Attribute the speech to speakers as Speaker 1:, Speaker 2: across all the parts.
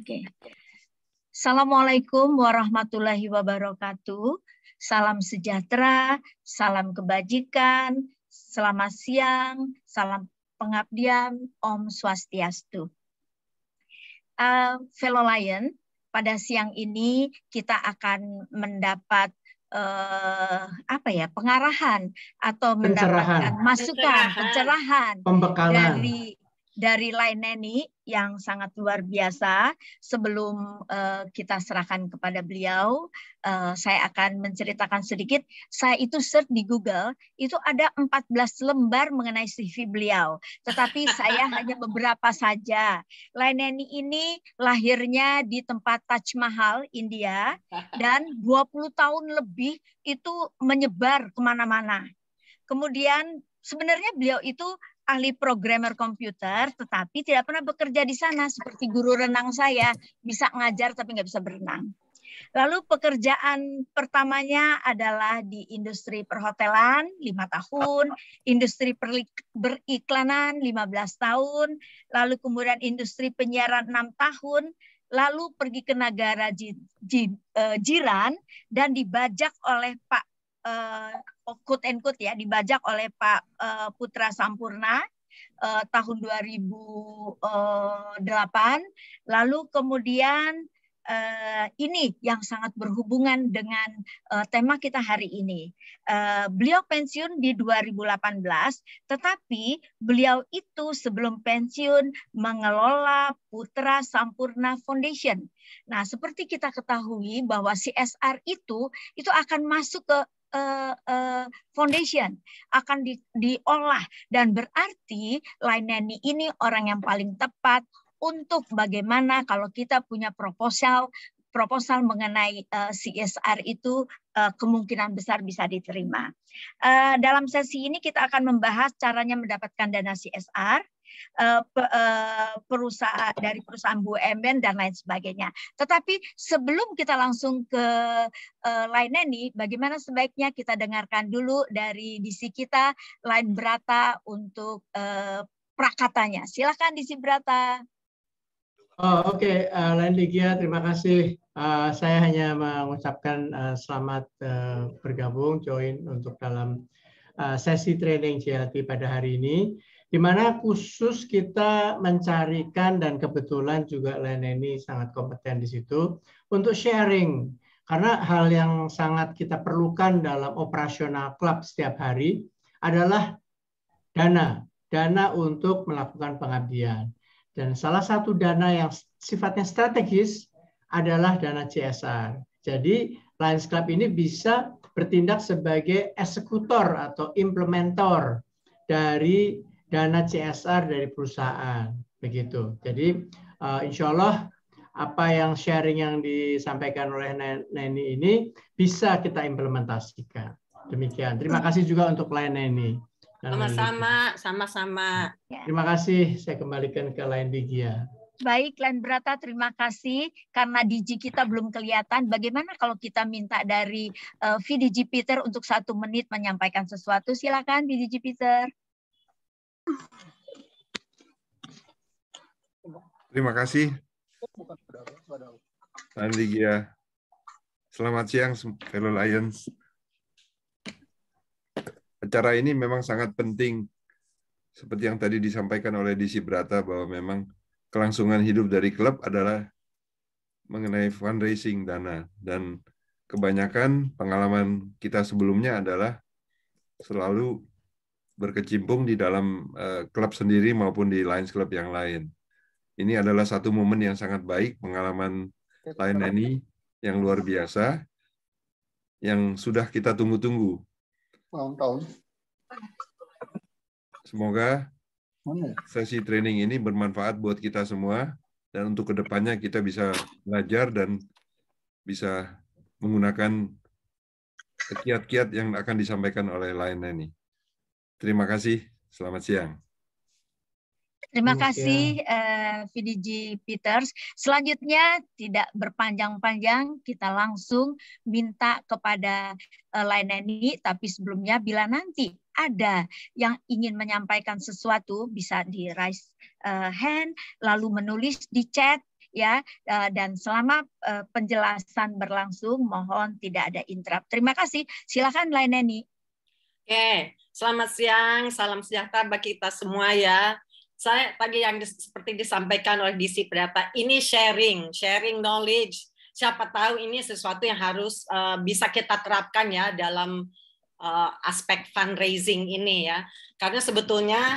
Speaker 1: Oke. Assalamualaikum warahmatullahi wabarakatuh. Salam sejahtera, salam kebajikan, selamat siang, salam pengabdian, Om Swastiastu. Fellow Lion, pada siang ini kita akan mendapat pengarahan atau mendapatkan masukan, pencerahan
Speaker 2: pembekalan
Speaker 1: dari Lain Neni yang sangat luar biasa. Sebelum kita serahkan kepada beliau, saya akan menceritakan sedikit. Saya itu search di Google, itu ada 14 lembar mengenai CV beliau. Tetapi saya hanya beberapa saja. Lain Neni ini lahirnya di tempat Taj Mahal, India, dan 20 tahun lebih itu menyebar kemana-mana. Kemudian sebenarnya beliau itu ahli programmer komputer, tetapi tidak pernah bekerja di sana. Seperti guru renang saya, bisa ngajar tapi nggak bisa berenang. Lalu pekerjaan pertamanya adalah di industri perhotelan 5 tahun, industri beriklanan 15 tahun, lalu kemudian industri penyiaran 6 tahun, lalu pergi ke negara jiran dan dibajak oleh Pak quote and quote ya, dibajak oleh Pak Putra Sampurna tahun 2008. Lalu kemudian ini yang sangat berhubungan dengan tema kita hari ini. Beliau pensiun di 2018, tetapi beliau itu sebelum pensiun mengelola Putra Sampurna Foundation. Nah, seperti kita ketahui bahwa CSR itu akan masuk ke foundation, akan diolah, dan berarti Lain Neni ini orang yang paling tepat untuk bagaimana kalau kita punya proposal mengenai CSR itu kemungkinan besar bisa diterima. Dalam sesi ini kita akan membahas caranya mendapatkan dana CSR, dari perusahaan BUMN dan lain sebagainya. Tetapi sebelum kita langsung ke Lain Neni, bagaimana sebaiknya kita dengarkan dulu dari DC kita, Lain Brata, untuk prakatanya. Silakan DC Brata.
Speaker 2: Oke, Lain Ligia, terima kasih. Saya hanya mengucapkan selamat bergabung, join untuk dalam sesi training JLT pada hari ini, di mana khusus kita mencarikan, dan kebetulan juga Lain Neni sangat kompeten di situ, untuk sharing. Karena hal yang sangat kita perlukan dalam operasional klub setiap hari adalah dana untuk melakukan pengabdian. Dan salah satu dana yang sifatnya strategis adalah dana CSR. Jadi Lions Club ini bisa bertindak sebagai eksekutor atau implementator dari dana CSR dari perusahaan. Begitu. Jadi insya Allah apa yang sharing yang disampaikan oleh Neni ini bisa kita implementasikan. Demikian. Terima kasih juga untuk Lain Neni.
Speaker 3: Sama-sama.
Speaker 2: Terima kasih. Saya kembalikan ke Lain Ligia.
Speaker 1: Baik, Lain Brata, terima kasih. Karena DG kita belum kelihatan, bagaimana kalau kita minta dari VDG Peter untuk 1 menit menyampaikan sesuatu? Silakan, VDG Peter.
Speaker 4: Terima kasih, Lain Ligia. Selamat siang, fellow Lions. Acara ini memang sangat penting, seperti yang tadi disampaikan oleh DC Brata, bahwa memang kelangsungan hidup dari klub adalah mengenai fundraising dana. Dan kebanyakan pengalaman kita sebelumnya adalah selalu berkecimpung di dalam klub sendiri maupun di Lions Club yang lain. Ini adalah satu momen yang sangat baik, pengalaman Lain Neni yang luar biasa, yang sudah kita tunggu-tunggu. Semoga sesi training ini bermanfaat buat kita semua, dan untuk kedepannya kita bisa belajar dan bisa menggunakan kiat-kiat yang akan disampaikan oleh Lain Neni. Terima kasih, selamat siang.
Speaker 1: Terima kasih VDG Peters. Selanjutnya tidak berpanjang-panjang, kita langsung minta kepada Lain Neni, tapi sebelumnya bila nanti ada yang ingin menyampaikan sesuatu bisa di raise hand, lalu menulis di chat. ya, dan selama penjelasan berlangsung mohon tidak ada interrupt. Terima kasih. Silakan Laineni.
Speaker 3: Oke, selamat siang, salam sejahtera bagi kita semua ya. Saya tadi yang seperti disampaikan oleh DC Brata, ini sharing knowledge. Siapa tahu ini sesuatu yang harus bisa kita terapkan ya dalam aspek fundraising ini ya. Karena sebetulnya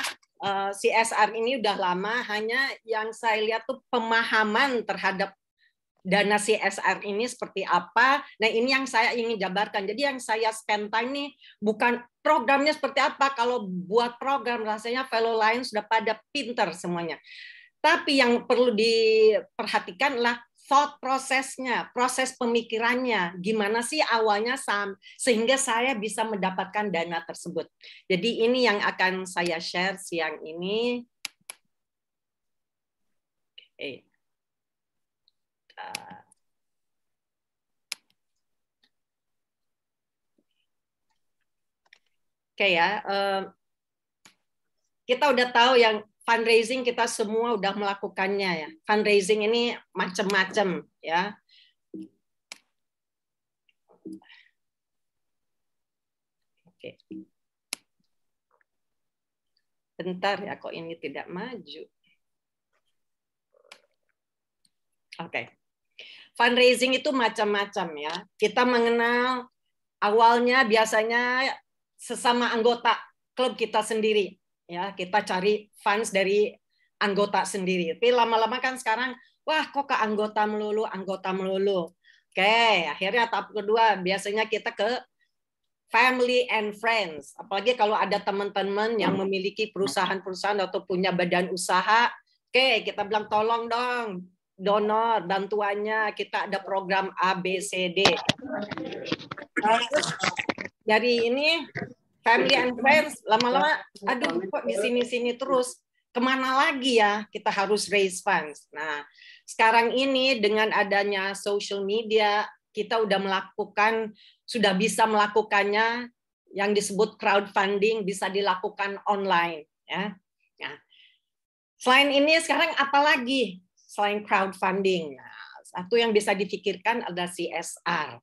Speaker 3: CSR ini udah lama, hanya yang saya lihat tuh pemahaman terhadap dana CSR ini seperti apa. Nah, ini yang saya ingin jabarkan. Jadi yang saya spend time nih bukan programnya seperti apa. Kalau buat program rasanya fellow lain sudah pada pinter semuanya. Tapi yang perlu diperhatikan adalah thought prosesnya, proses pemikirannya. Gimana sih awalnya sehingga saya bisa mendapatkan dana tersebut. Jadi ini yang akan saya share siang ini. Oke. Oke ya, kita udah tahu yang fundraising kita semua udah melakukannya ya. Fundraising ini macam-macam ya. Oke. Bentar ya, kok ini tidak maju. Oke. Fundraising itu macam-macam ya. Kita mengenal awalnya biasanya sesama anggota klub kita sendiri ya, kita cari funds dari anggota sendiri. Tapi lama-lama kan sekarang wah kok ke anggota melulu. Oke, akhirnya tahap kedua biasanya kita ke family and friends. Apalagi kalau ada teman-teman yang memiliki perusahaan-perusahaan atau punya badan usaha, oke, kita bilang tolong dong donor bantuannya, kita ada program ABCD. Dari ini family and friends lama-lama aduh kok di sini terus, kemana lagi ya kita harus raise funds. Nah, sekarang ini dengan adanya social media kita sudah bisa melakukannya yang disebut crowdfunding, bisa dilakukan online ya. Nah, selain ini sekarang apalagi selain crowdfunding? Nah, satu yang bisa dipikirkan adalah CSR.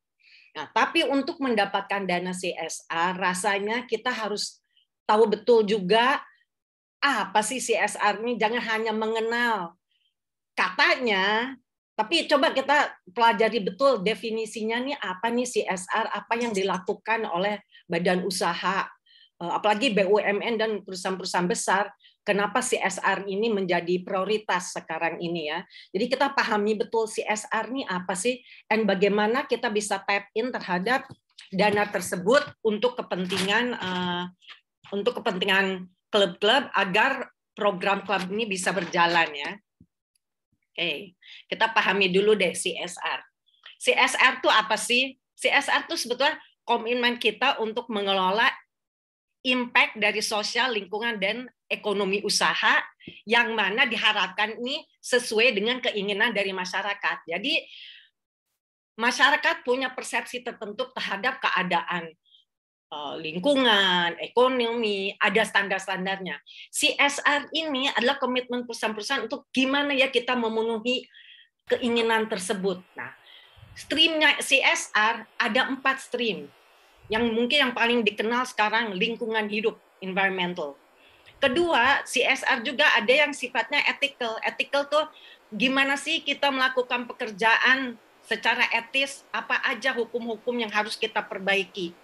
Speaker 3: Nah, tapi untuk mendapatkan dana CSR, rasanya kita harus tahu betul juga apa sih CSR ini. Jangan hanya mengenal katanya, tapi coba kita pelajari betul definisinya nih apa nih CSR, apa yang dilakukan oleh badan usaha, apalagi BUMN dan perusahaan-perusahaan besar. Kenapa CSR ini menjadi prioritas sekarang ini ya. Jadi kita pahami betul CSR ini apa sih, dan bagaimana kita bisa tap in terhadap dana tersebut untuk kepentingan klub-klub agar program klub ini bisa berjalan ya. Oke, kita pahami dulu deh CSR. CSR itu apa sih? CSR itu sebetulnya komitmen kita untuk mengelola impact dari sosial, lingkungan, dan ekonomi usaha yang mana diharapkan ini sesuai dengan keinginan dari masyarakat. Jadi masyarakat punya persepsi tertentu terhadap keadaan lingkungan, ekonomi, ada standar-standarnya. CSR ini adalah komitmen perusahaan-perusahaan untuk gimana ya kita memenuhi keinginan tersebut. Nah, streamnya CSR ada 4 stream. Yang mungkin yang paling dikenal sekarang lingkungan hidup, environmental. Kedua, CSR juga ada yang sifatnya ethical. Ethical tuh gimana sih kita melakukan pekerjaan secara etis, apa aja hukum-hukum yang harus kita perbaiki.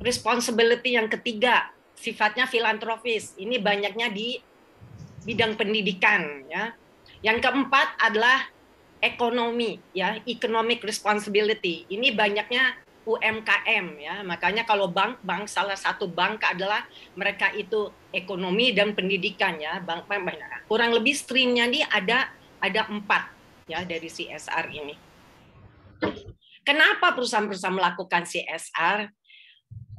Speaker 3: Responsibility yang ketiga, sifatnya filantropis. Ini banyaknya di bidang pendidikan ya. Yang keempat adalah ekonomi ya, economic responsibility. Ini banyaknya UMKM ya, makanya kalau bank salah satu bank adalah mereka itu ekonomi dan pendidikan ya, bank banyak. Kurang lebih streamnya nih ada 4 ya dari CSR ini. Kenapa perusahaan-perusahaan melakukan CSR?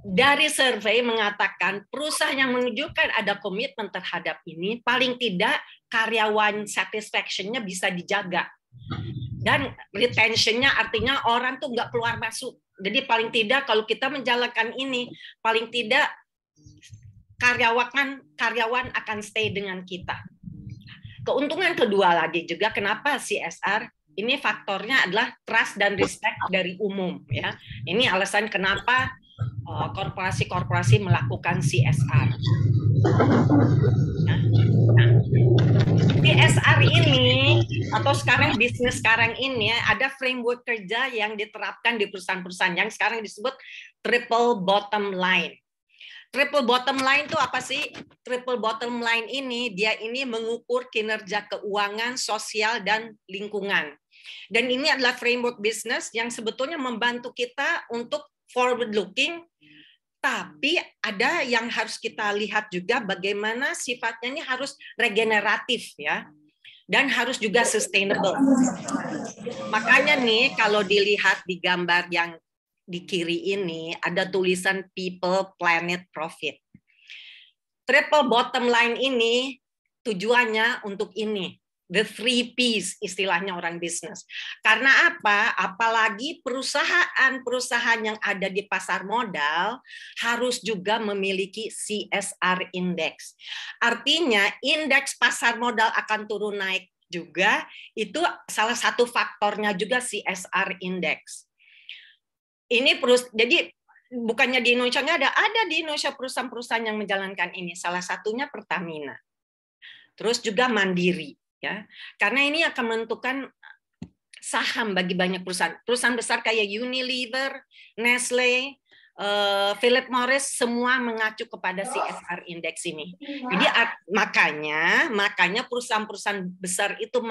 Speaker 3: Dari survei mengatakan perusahaan yang menunjukkan ada komitmen terhadap ini paling tidak karyawan satisfaction-nya bisa dijaga. Dan retention-nya artinya orang tuh nggak keluar masuk. Jadi paling tidak kalau kita menjalankan ini, paling tidak karyawan akan stay dengan kita. Keuntungan kedua lagi juga kenapa CSR ini faktornya adalah trust dan respect dari umum ya. Ini alasan kenapa korporasi-korporasi melakukan CSR. Nah, CSR ini atau sekarang bisnis sekarang ini ada framework kerja yang diterapkan di perusahaan-perusahaan yang sekarang disebut triple bottom line. Triple bottom line itu apa sih? Triple bottom line ini dia ini mengukur kinerja keuangan, sosial dan lingkungan. Dan ini adalah framework bisnis yang sebetulnya membantu kita untuk forward looking, tapi ada yang harus kita lihat juga bagaimana sifatnya ini harus regeneratif ya. Dan harus juga sustainable. Makanya nih kalau dilihat di gambar yang di kiri ini ada tulisan people, planet, profit. Triple bottom line ini tujuannya untuk ini. The 3 Ps istilahnya orang bisnis. Karena apa? Apalagi perusahaan-perusahaan yang ada di pasar modal harus juga memiliki CSR index. Artinya indeks pasar modal akan turun naik juga. Itu salah satu faktornya juga CSR index. Jadi bukannya di Indonesia nggak ada di Indonesia perusahaan-perusahaan yang menjalankan ini. Salah satunya Pertamina. Terus juga Mandiri. Ya, karena ini akan menentukan saham bagi banyak perusahaan. Perusahaan besar kayak Unilever, Nestle, Philip Morris semua mengacu kepada CSR index ini. Jadi makanya perusahaan-perusahaan besar itu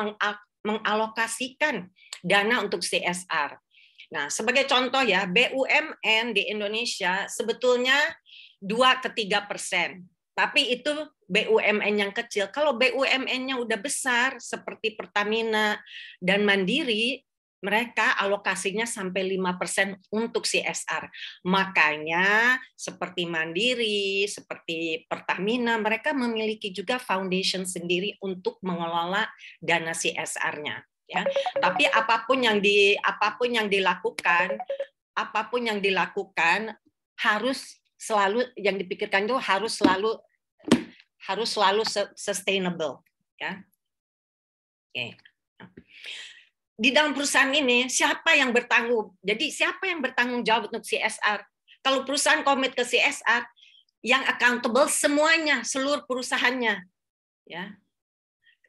Speaker 3: mengalokasikan dana untuk CSR. Nah, sebagai contoh ya, BUMN di Indonesia sebetulnya 2-3%. Tapi itu BUMN yang kecil. Kalau BUMN-nya udah besar seperti Pertamina dan Mandiri, mereka alokasinya sampai 5% untuk CSR. Makanya seperti Mandiri, seperti Pertamina, mereka memiliki juga foundation sendiri untuk mengelola dana CSR-nya. Ya. Tapi apapun yang dilakukan harus selalu yang dipikirkan itu harus selalu sustainable ya. Oke. Di dalam perusahaan ini siapa yang bertanggung jawab untuk CSR? Kalau perusahaan komit ke CSR, yang accountable semuanya, seluruh perusahaannya ya.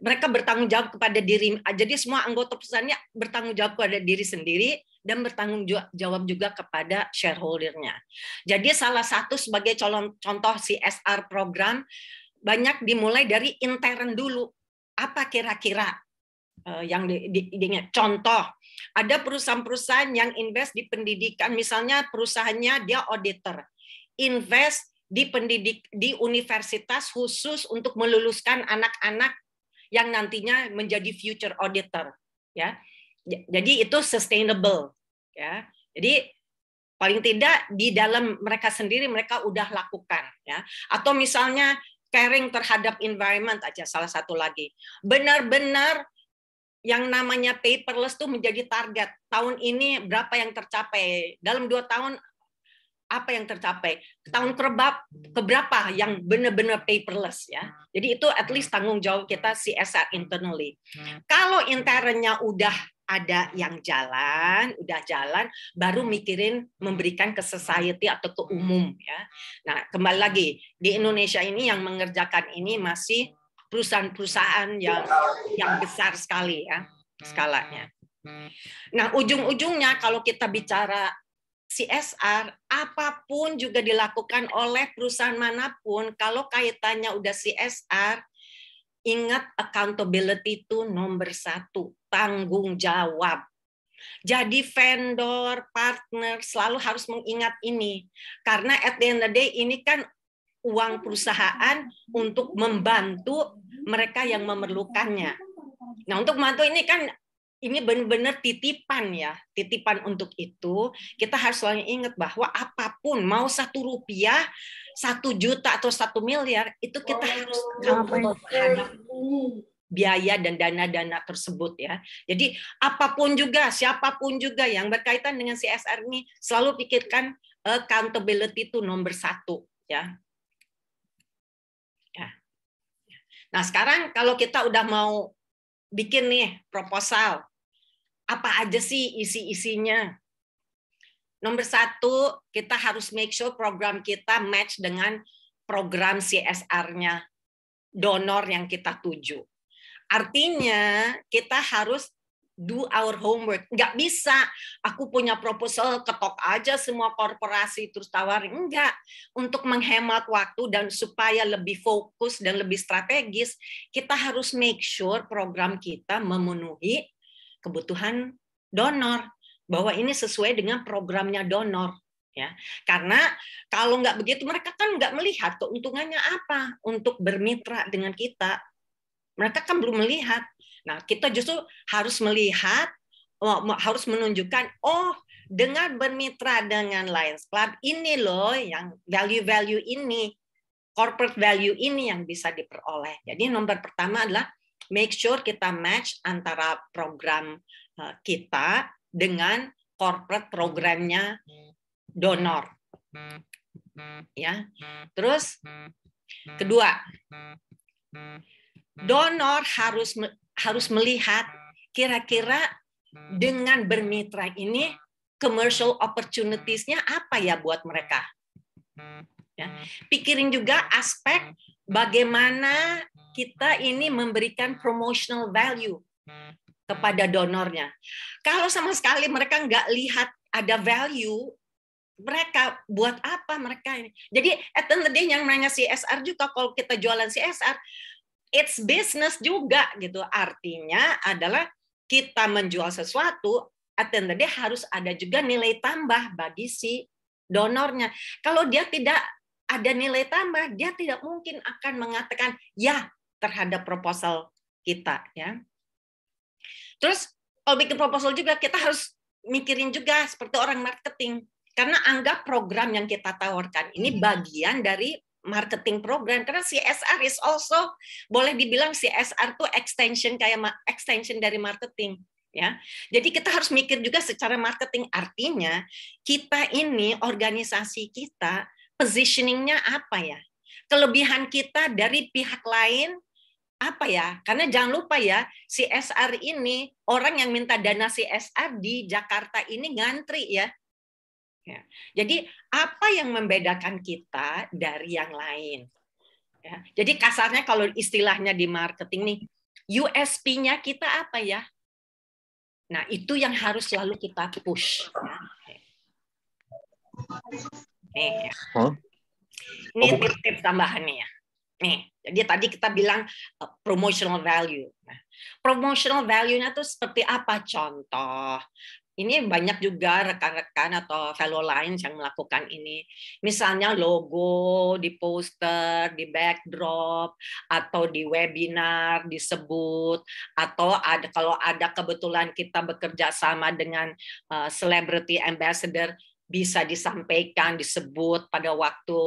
Speaker 3: Mereka bertanggung jawab kepada diri, jadi semua anggota perusahaannya bertanggung jawab kepada diri sendiri dan bertanggung jawab juga kepada shareholder-nya. Jadi salah satu sebagai contoh CSR program banyak dimulai dari intern dulu. Apa kira-kira yang contoh? Ada perusahaan-perusahaan yang invest di pendidikan, misalnya perusahaannya dia auditor, invest di universitas khusus untuk meluluskan anak-anak yang nantinya menjadi future auditor ya. Jadi itu sustainable ya. Jadi paling tidak di dalam mereka sendiri mereka udah lakukan ya. Atau misalnya caring terhadap environment aja salah satu lagi. Benar-benar yang namanya paperless tuh menjadi target. Tahun ini berapa yang tercapai? Dalam 2 tahun apa yang tercapai? Tahun keberapa yang benar-benar paperless ya. Jadi itu at least tanggung jawab kita CSR internally. Kalau internnya udah ada yang udah jalan, baru mikirin memberikan ke society atau ke umum ya. Nah, kembali lagi di Indonesia ini yang mengerjakan ini masih perusahaan-perusahaan yang besar sekali ya skalanya. Nah, ujung-ujungnya kalau kita bicara CSR, apapun juga dilakukan oleh perusahaan manapun, kalau kaitannya udah CSR, ingat accountability itu nomor 1, tanggung jawab. Jadi vendor, partner selalu harus mengingat ini. Karena at the end of the day ini kan uang perusahaan untuk membantu mereka yang memerlukannya. Nah, untuk membantu ini kan ini benar-benar titipan ya, titipan untuk itu kita harus selalu ingat bahwa apapun mau 1 rupiah, 1 juta atau 1 miliar itu kita harus accountable terhadap biaya dan dana-dana tersebut ya. Jadi apapun juga, siapapun juga yang berkaitan dengan CSR ini selalu pikirkan accountability itu nomor 1 ya. Nah, sekarang kalau kita udah mau bikin nih proposal, apa aja sih isi-isinya? Nomor 1, kita harus make sure program kita match dengan program CSR-nya donor yang kita tuju. Artinya kita harus do our homework. Nggak bisa aku punya proposal ketok aja semua korporasi terus tawarin. Enggak. Untuk menghemat waktu dan supaya lebih fokus dan lebih strategis, kita harus make sure program kita memenuhi kebutuhan donor, bahwa ini sesuai dengan programnya donor. Ya, karena kalau nggak begitu mereka kan nggak melihat keuntungannya apa untuk bermitra dengan kita. Mereka kan belum melihat. Nah, kita justru harus melihat, harus menunjukkan, oh, dengan bermitra dengan Lions Club, ini loh yang value-value ini, corporate value ini yang bisa diperoleh. Jadi nomor pertama adalah make sure kita match antara program kita dengan corporate programnya donor. Ya. Terus kedua, donor harus melihat kira-kira dengan bermitra ini commercial opportunities-nya apa ya buat mereka. Ya. Pikirin juga aspek bagaimana kita ini memberikan promotional value kepada donornya. Kalau sama sekali mereka nggak lihat ada value, mereka buat apa mereka ini? Jadi at the end of the day yang namanya CSR juga, kalau kita jualan CSR, it's business juga gitu. Artinya adalah kita menjual sesuatu, at the end of the day harus ada juga nilai tambah bagi si donornya. Kalau dia tidak ada nilai tambah, dia tidak mungkin akan mengatakan ya terhadap proposal kita. Ya. Terus kalau bikin proposal juga kita harus mikirin juga seperti orang marketing. Karena anggap program yang kita tawarkan ini bagian dari marketing program. Karena CSR is also, boleh dibilang CSR itu extension dari marketing. Ya, jadi kita harus mikir juga secara marketing. Artinya kita ini, organisasi kita, positioning-nya apa ya? Kelebihan kita dari pihak lain apa ya? Karena jangan lupa ya, CSR ini, orang yang minta dana CSR di Jakarta ini ngantri ya. Ya. Jadi apa yang membedakan kita dari yang lain? Ya. Jadi kasarnya kalau istilahnya di marketing nih, USP-nya kita apa ya? Nah itu yang harus selalu kita push. Ya. Nih, ya. Ini tips-tips tambahannya ya. Nih, jadi tadi kita bilang promotional value. Nah, promotional value-nya tuh seperti apa? Contoh. Ini banyak juga rekan-rekan atau fellow Lions yang melakukan ini. Misalnya logo di poster, di backdrop, atau di webinar disebut, atau ada kalau ada kebetulan kita bekerja sama dengan celebrity ambassador, bisa disampaikan, disebut pada waktu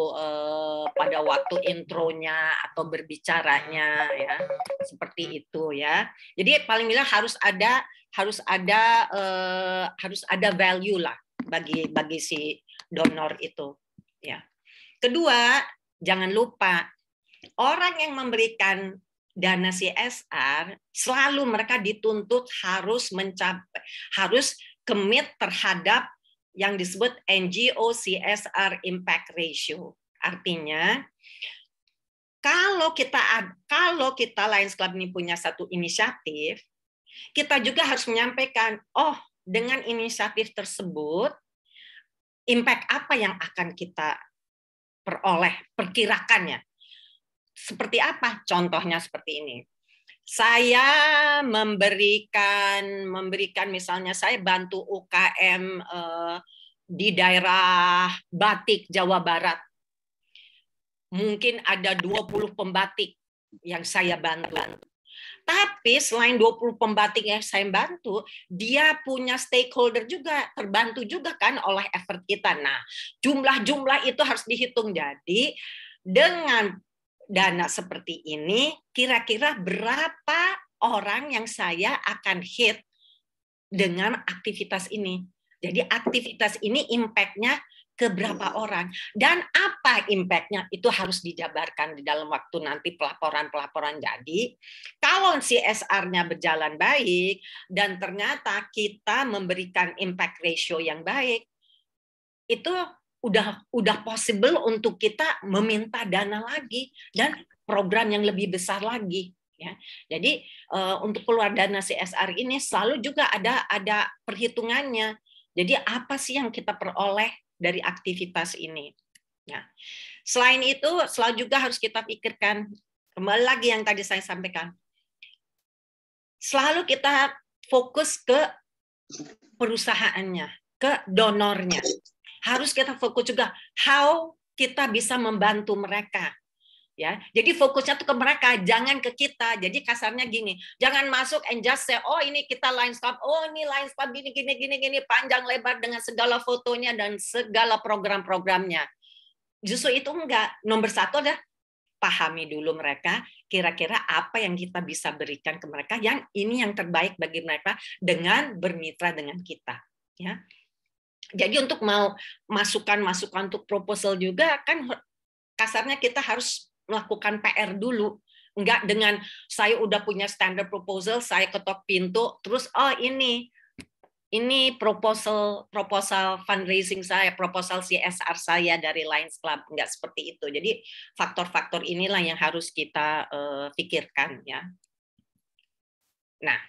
Speaker 3: intronya atau berbicaranya, ya seperti itu ya. Jadi paling bilang harus ada value lah bagi si donor itu. Ya. Kedua, jangan lupa orang yang memberikan dana CSR selalu mereka dituntut harus commit terhadap yang disebut NGO CSR Impact Ratio. Artinya, kalau kita Lions Club ini punya satu inisiatif, kita juga harus menyampaikan, oh, dengan inisiatif tersebut, impact apa yang akan kita perkirakannya. Seperti apa? Contohnya seperti ini. Saya memberikan misalnya saya bantu UKM di daerah batik Jawa Barat. Mungkin ada 20 pembatik yang saya bantu. Tapi selain 20 pembatik yang saya bantu, dia punya stakeholder juga, terbantu juga kan oleh effort kita. Nah, jumlah-jumlah itu harus dihitung. Jadi dengan dana seperti ini, kira-kira berapa orang yang saya akan hit dengan aktivitas ini. Jadi aktivitas ini impact-nya ke berapa orang, dan apa impact-nya itu harus dijabarkan di dalam waktu nanti pelaporan-pelaporan. Jadi kalau CSR-nya berjalan baik dan ternyata kita memberikan impact ratio yang baik, itu udah possible untuk kita meminta dana lagi dan program yang lebih besar lagi. Ya, jadi untuk keluar dana CSR ini selalu juga ada perhitungannya. Jadi apa sih yang kita peroleh dari aktivitas ini? Ya. Selain itu, selalu juga harus kita pikirkan, kembali lagi yang tadi saya sampaikan, selalu kita fokus ke perusahaannya, ke donornya. Harus kita fokus juga how kita bisa membantu mereka. Ya, jadi fokusnya tuh ke mereka, jangan ke kita. Jadi kasarnya gini, jangan masuk and just say, oh ini kita Lions Club, oh ini Lions Club gini panjang lebar dengan segala fotonya dan segala program-programnya. Justru itu enggak. Nomor satu adalah pahami dulu mereka, kira-kira apa yang kita bisa berikan ke mereka, yang ini yang terbaik bagi mereka dengan bermitra dengan kita. Ya. Jadi untuk mau masukan-masukan untuk proposal juga kan kasarnya kita harus melakukan PR dulu, enggak dengan saya udah punya standard proposal, saya ketok pintu, terus oh ini proposal fundraising saya, proposal CSR saya dari Lions Club, enggak seperti itu. Jadi faktor-faktor inilah yang harus kita pikirkan ya. Nah,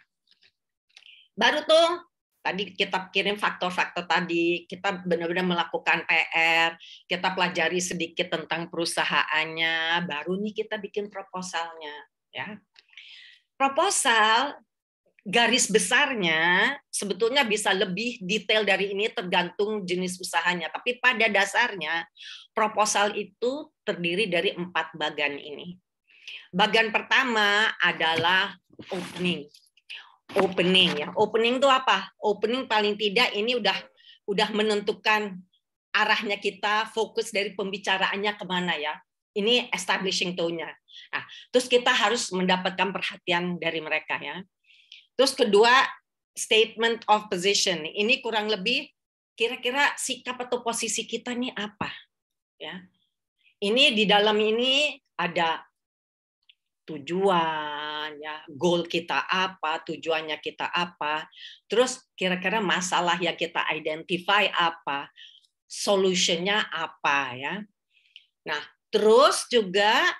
Speaker 3: baru tuh tadi kita kirim faktor-faktor tadi, kita benar-benar melakukan PR, kita pelajari sedikit tentang perusahaannya, baru nih kita bikin proposalnya. Ya. Proposal garis besarnya sebetulnya bisa lebih detail dari ini tergantung jenis usahanya, tapi pada dasarnya proposal itu terdiri dari 4 bagian ini. Bagian pertama adalah opening ya. Opening itu apa? Opening paling tidak ini udah menentukan arahnya kita, fokus dari pembicaraannya kemana ya. Ini establishing tone-nya. Nah, terus kita harus mendapatkan perhatian dari mereka ya. Terus kedua, statement of position. Ini kurang lebih kira-kira sikap atau posisi kita nih apa ya. Ini di dalam ini ada tujuan, ya, goal kita apa, tujuannya kita apa, terus kira-kira masalah yang kita identify apa, solutionnya apa, ya. Nah, terus juga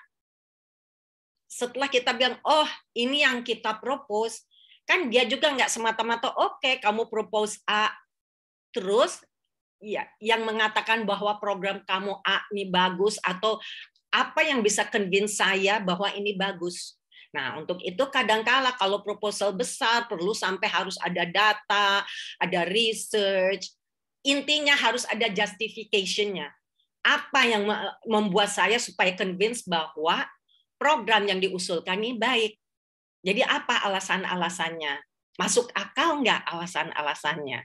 Speaker 3: setelah kita bilang, oh ini yang kita propose, kan dia juga nggak semata-mata, oke, kamu propose A, terus ya yang mengatakan bahwa program kamu A ini bagus atau apa yang bisa convince saya bahwa ini bagus. Nah, untuk itu kadang-kala kalau proposal besar perlu sampai harus ada data, ada research. Intinya harus ada justification-nya. Apa yang membuat saya supaya convince bahwa program yang diusulkan ini baik. Jadi apa alasan-alasannya? Masuk akal nggak alasan-alasannya?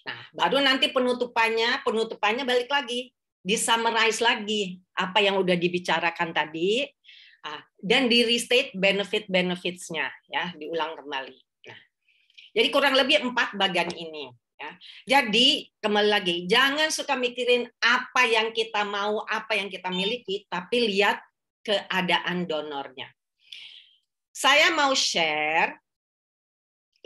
Speaker 3: Nah, baru nanti penutupannya balik lagi. Di-summarize lagi apa yang udah dibicarakan tadi, dan di-restate benefit-benefits-nya, ya, diulang kembali. Nah, jadi kurang lebih 4 bagian ini. Ya. Jadi, kembali lagi, jangan suka mikirin apa yang kita mau, apa yang kita miliki, tapi lihat keadaan donornya. Saya mau share,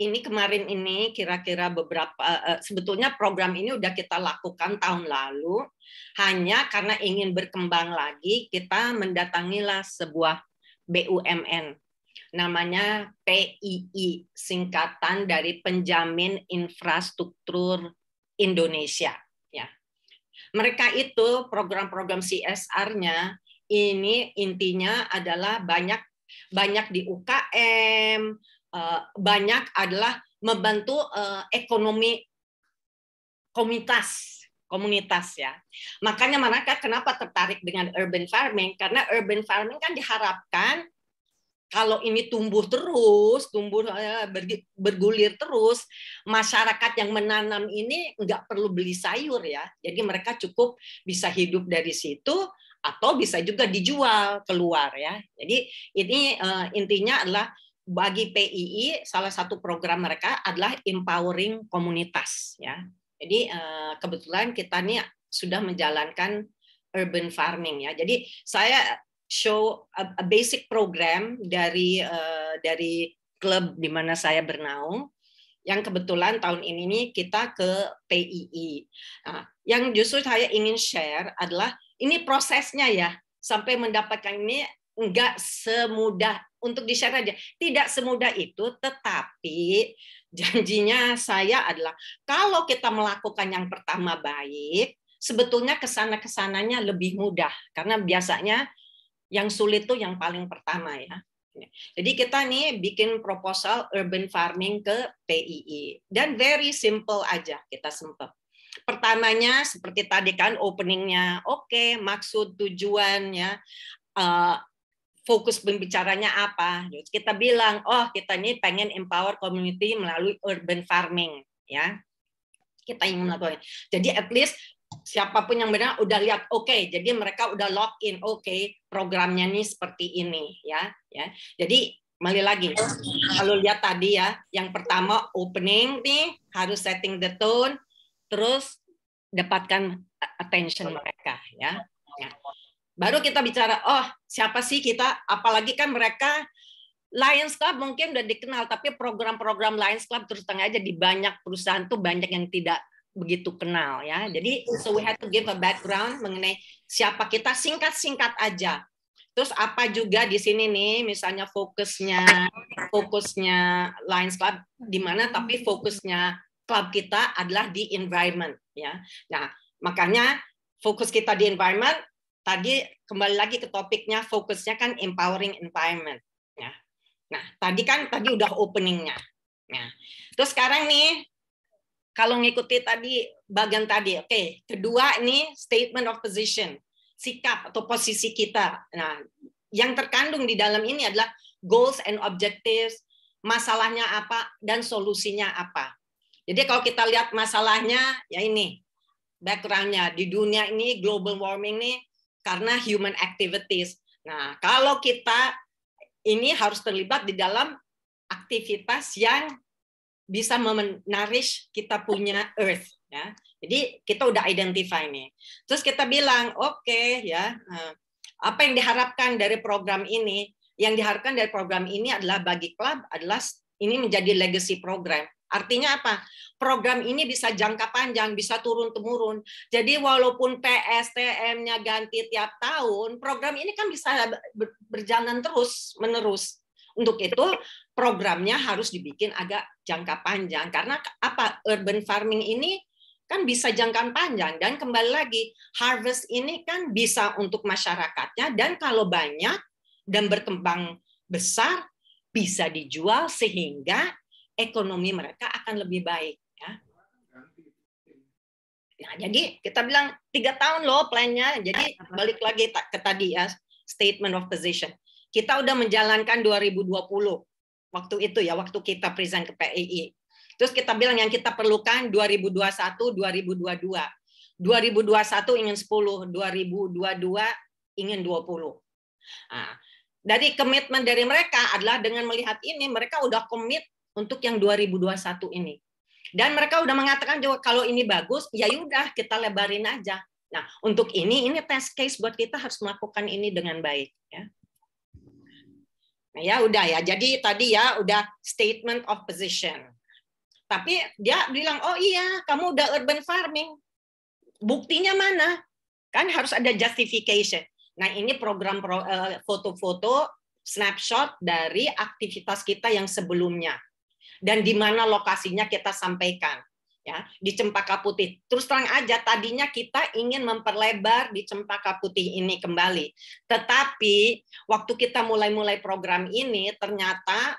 Speaker 3: ini kemarin ini kira-kira beberapa, sebetulnya program ini udah kita lakukan tahun lalu, hanya karena ingin berkembang lagi, kita mendatangilah sebuah BUMN, namanya PII, singkatan dari Penjamin Infrastruktur Indonesia. Ya. Mereka itu program-program CSR-nya, ini intinya adalah banyak di UKM, banyak adalah membantu ekonomi komunitas ya. Makanya mereka kenapa tertarik dengan urban farming, karena urban farming kan diharapkan kalau ini tumbuh terus, bergulir terus, masyarakat yang menanam ini nggak perlu beli sayur ya. Jadi mereka cukup bisa hidup dari situ atau bisa juga dijual keluar ya. Jadi ini intinya adalah bagi PII, salah satu program mereka adalah empowering komunitas ya. Jadi kebetulan kita nih sudah menjalankan urban farming ya. Jadi saya show a basic program dari klub di mana saya bernaung, yang kebetulan tahun ini nih kita ke PII. Nah, yang justru saya ingin share adalah ini prosesnya ya, sampai mendapatkan ini enggak semudah untuk di-share aja. Tidak semudah itu, tetapi janjinya saya adalah kalau kita melakukan yang pertama baik, sebetulnya kesananya lebih mudah, karena biasanya yang sulit tuh yang paling pertama ya. Jadi kita nih bikin proposal urban farming ke PII dan very simple aja kita simple. Pertamanya seperti tadi kan openingnya, oke, maksud tujuannya, fokus pembicaranya apa? Kita bilang, oh kita ini pengen empower community melalui urban farming, ya. Kita ingin melakukan. Jadi at least siapapun yang benar udah lihat, oke, jadi mereka udah login, oke, programnya nih seperti ini, ya. Jadi kembali lagi, kalau lihat tadi ya, yang pertama opening nih harus setting the tone, terus dapatkan attention mereka, ya. Baru kita bicara, oh siapa sih kita, apalagi kan mereka Lions Club mungkin udah dikenal, tapi program-program Lions Club terus terang aja di banyak perusahaan tuh banyak yang tidak begitu kenal ya. Jadi so we had to give a background mengenai siapa kita, singkat-singkat aja. Terus apa juga di sini nih, misalnya fokusnya Lions Club di mana, tapi fokusnya klub kita adalah di environment ya. Nah, makanya fokus kita di environment, tadi kembali lagi ke topiknya, fokusnya kan empowering environment ya. Nah, tadi udah openingnya. Nah, terus sekarang nih kalau ngikuti tadi bagian tadi, oke. Kedua ini statement of position, sikap atau posisi kita. Nah, yang terkandung di dalam ini adalah goals and objectives, masalahnya apa dan solusinya apa. Jadi kalau kita lihat masalahnya, ya ini background-nya di dunia ini global warming nih karena human activities. Nah, kalau kita ini harus terlibat di dalam aktivitas yang bisa menarish kita punya earth ya. Jadi kita udah identify nih. Terus kita bilang, oke, ya, apa yang diharapkan dari program ini? Yang diharapkan dari program ini adalah bagi klub adalah ini menjadi legacy program. Artinya apa? Program ini bisa jangka panjang, bisa turun-temurun. Jadi walaupun PSTM-nya ganti tiap tahun, program ini kan bisa berjalan terus-menerus. Untuk itu programnya harus dibikin agak jangka panjang. Karena apa? Urban farming ini kan bisa jangka panjang. Dan kembali lagi, harvest ini kan bisa untuk masyarakatnya. Dan kalau banyak dan berkembang besar, bisa dijual sehingga ekonomi mereka akan lebih baik. Ya. Nah, jadi kita bilang 3 tahun loh plan-nya. Jadi balik lagi ke tadi ya, statement of position. Kita udah menjalankan 2020 waktu itu ya, waktu kita present ke PII. Terus kita bilang yang kita perlukan 2021, 2022. 2021 ingin 10, 2022 ingin 20. Nah, dari komitmen dari mereka adalah dengan melihat ini, mereka udah komit untuk yang 2021 ini. Dan mereka udah mengatakan juga kalau ini bagus, ya udah kita lebarin aja. Nah, untuk ini test case buat kita harus melakukan ini dengan baik. Ya. Nah, ya udah ya. Jadi tadi ya udah statement of position. Tapi dia bilang, oh iya, kamu udah urban farming. Buktinya mana? Kan harus ada justification. Nah, ini program foto-foto snapshot dari aktivitas kita yang sebelumnya. Dan di mana lokasinya kita sampaikan. Ya, di Cempaka Putih. Terus terang aja, tadinya kita ingin memperlebar di Cempaka Putih ini kembali. Tetapi waktu kita mulai program ini, ternyata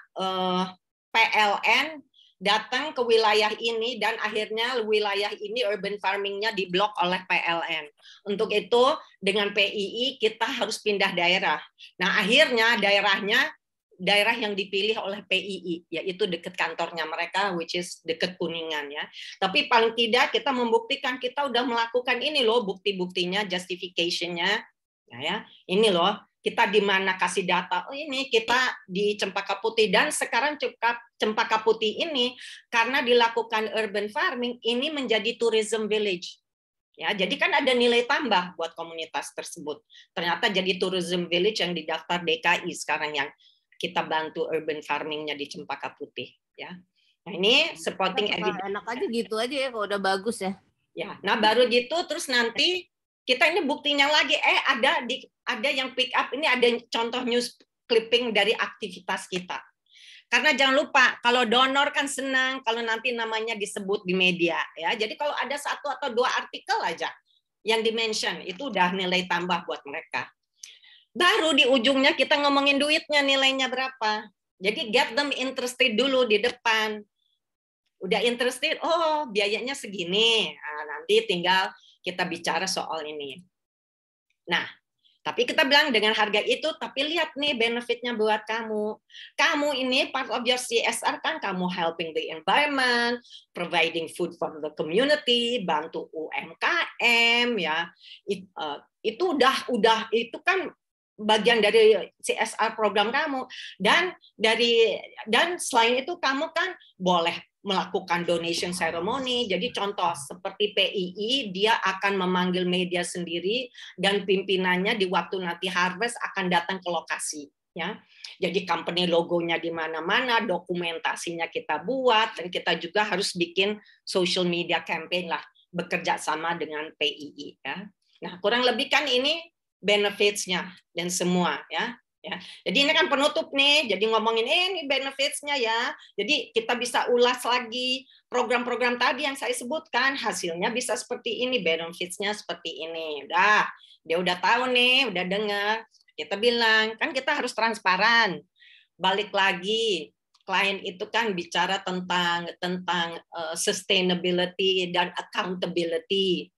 Speaker 3: PLN datang ke wilayah ini dan akhirnya wilayah ini urban farming-nya diblok oleh PLN. Untuk itu dengan PII kita harus pindah daerah. Nah akhirnya daerah yang dipilih oleh PII, yaitu dekat kantornya mereka, which is dekat Kuningan ya. Tapi paling tidak kita membuktikan kita udah melakukan ini loh, bukti-buktinya, justification-nya. Nah, ya, ini loh, kita di mana kasih data, oh ini kita di Cempaka Putih. Dan sekarang Cempaka Putih ini, karena dilakukan urban farming, ini menjadi tourism village. Ya, jadi kan ada nilai tambah buat komunitas tersebut. Ternyata jadi tourism village yang didaftar DKI sekarang yang kita bantu urban farming-nya di Cempaka Putih. Ya, nah ini supporting evidence.
Speaker 5: Enak aja gitu aja ya kalau udah bagus ya.
Speaker 3: Ya, nah baru gitu terus nanti kita ini buktinya lagi ada yang pick up, ini ada contoh news clipping dari aktivitas kita. Karena jangan lupa kalau donor kan senang kalau nanti namanya disebut di media ya. Jadi kalau ada 1 atau 2 artikel aja yang di-mention itu udah nilai tambah buat mereka. Baru di ujungnya kita ngomongin duitnya nilainya berapa. Jadi get them interested dulu di depan. Udah interested, oh biayanya segini. Nah, nanti tinggal kita bicara soal ini. Nah, tapi kita bilang dengan harga itu, tapi lihat nih benefitnya buat kamu. Kamu ini part of your CSR kan, kamu helping the environment, providing food for the community, bantu UMKM ya. Itu udah itu kan bagian dari CSR program kamu. Dan selain itu kamu kan boleh melakukan donation ceremony. Jadi contoh seperti PII, dia akan memanggil media sendiri dan pimpinannya di waktu nanti harvest akan datang ke lokasi. Ya, jadi company logonya di mana-mana, dokumentasinya kita buat, dan kita juga harus bikin social media campaign lah, bekerja sama dengan PII. Ya. Nah, kurang lebih kan ini benefits-nya dan semua ya. Ya, jadi ini kan penutup nih, jadi ngomongin ini benefits-nya ya. Jadi kita bisa ulas lagi program-program tadi yang saya sebutkan, hasilnya bisa seperti ini, benefits-nya seperti ini. Dia udah tahu nih, udah dengar. Kita bilang, kan kita harus transparan. Balik lagi, klien itu kan bicara tentang sustainability dan accountability.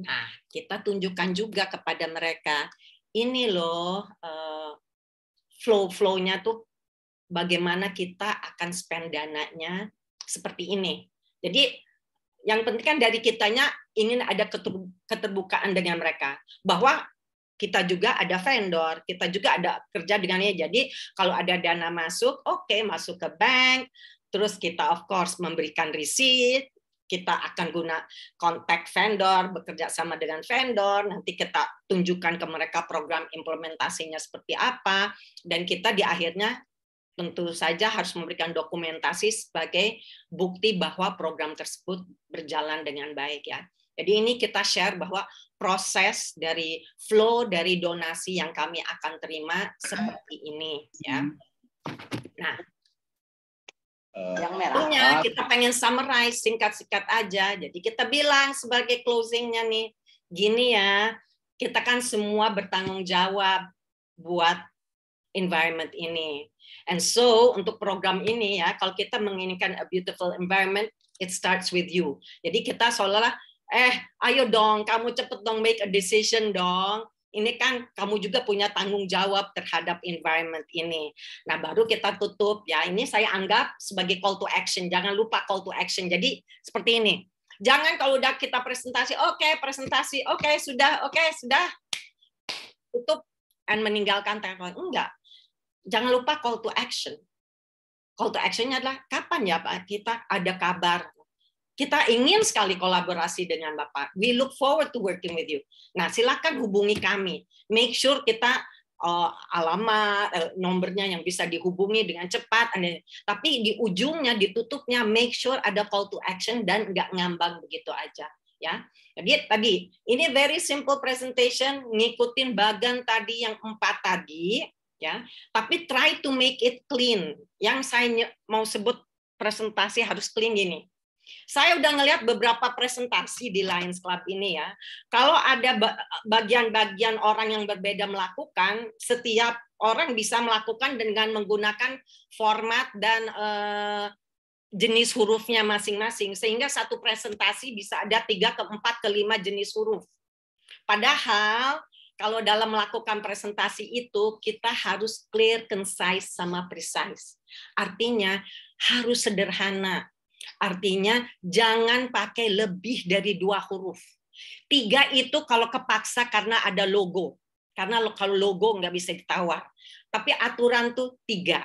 Speaker 3: Nah, kita tunjukkan juga kepada mereka, ini loh flow-nya tuh bagaimana kita akan spend dananya seperti ini. Jadi yang penting kan dari kitanya ingin ada keterbukaan dengan mereka. Bahwa kita juga ada vendor, kita juga ada kerja dengannya. Jadi kalau ada dana masuk, oke, masuk ke bank, terus kita of course memberikan receipt, kita akan guna kontak vendor, bekerja sama dengan vendor, nanti kita tunjukkan ke mereka program implementasinya seperti apa, dan kita di akhirnya tentu saja harus memberikan dokumentasi sebagai bukti bahwa program tersebut berjalan dengan baik ya. Jadi ini kita share bahwa proses dari flow dari donasi yang kami akan terima seperti ini ya. Nah,
Speaker 5: yang merah.
Speaker 3: Kita pengen summarize singkat-singkat aja. Jadi kita bilang sebagai closingnya nih, gini ya, kita kan semua bertanggung jawab buat environment ini. And so untuk program ini ya, kalau kita menginginkan a beautiful environment, it starts with you. Jadi kita seolah-olah, ayo dong, kamu cepet dong make a decision dong. Ini kan kamu juga punya tanggung jawab terhadap environment ini. Nah, baru kita tutup ya. Ini saya anggap sebagai call to action. Jangan lupa call to action. Jadi seperti ini. Jangan kalau udah kita presentasi, presentasi, sudah, tutup dan meninggalkan telepon. Enggak. Jangan lupa call to action. Call to action-nya adalah kapan ya Pak kita ada kabar. Kita ingin sekali kolaborasi dengan Bapak. We look forward to working with you. Nah, silakan hubungi kami. Make sure kita alamat, nomornya yang bisa dihubungi dengan cepat. Tapi di ujungnya, ditutupnya, make sure ada call to action dan nggak ngambang begitu aja. Ya. Jadi tadi, ini very simple presentation, ngikutin bagan tadi yang 4 tadi. Ya. Tapi try to make it clean. Yang saya mau sebut presentasi harus clean gini. Saya udah ngelihat beberapa presentasi di Lions Club ini ya. Kalau ada bagian-bagian orang yang berbeda melakukan, setiap orang bisa melakukan dengan menggunakan format dan jenis hurufnya masing-masing. Sehingga satu presentasi bisa ada 3 ke 4 ke 5 jenis huruf. Padahal kalau dalam melakukan presentasi itu kita harus clear, concise, sama precise. Artinya harus sederhana. Artinya jangan pakai lebih dari 2 huruf. 3 itu kalau kepaksa karena ada logo. Karena kalau logo nggak bisa ditawar. Tapi aturan tuh 3.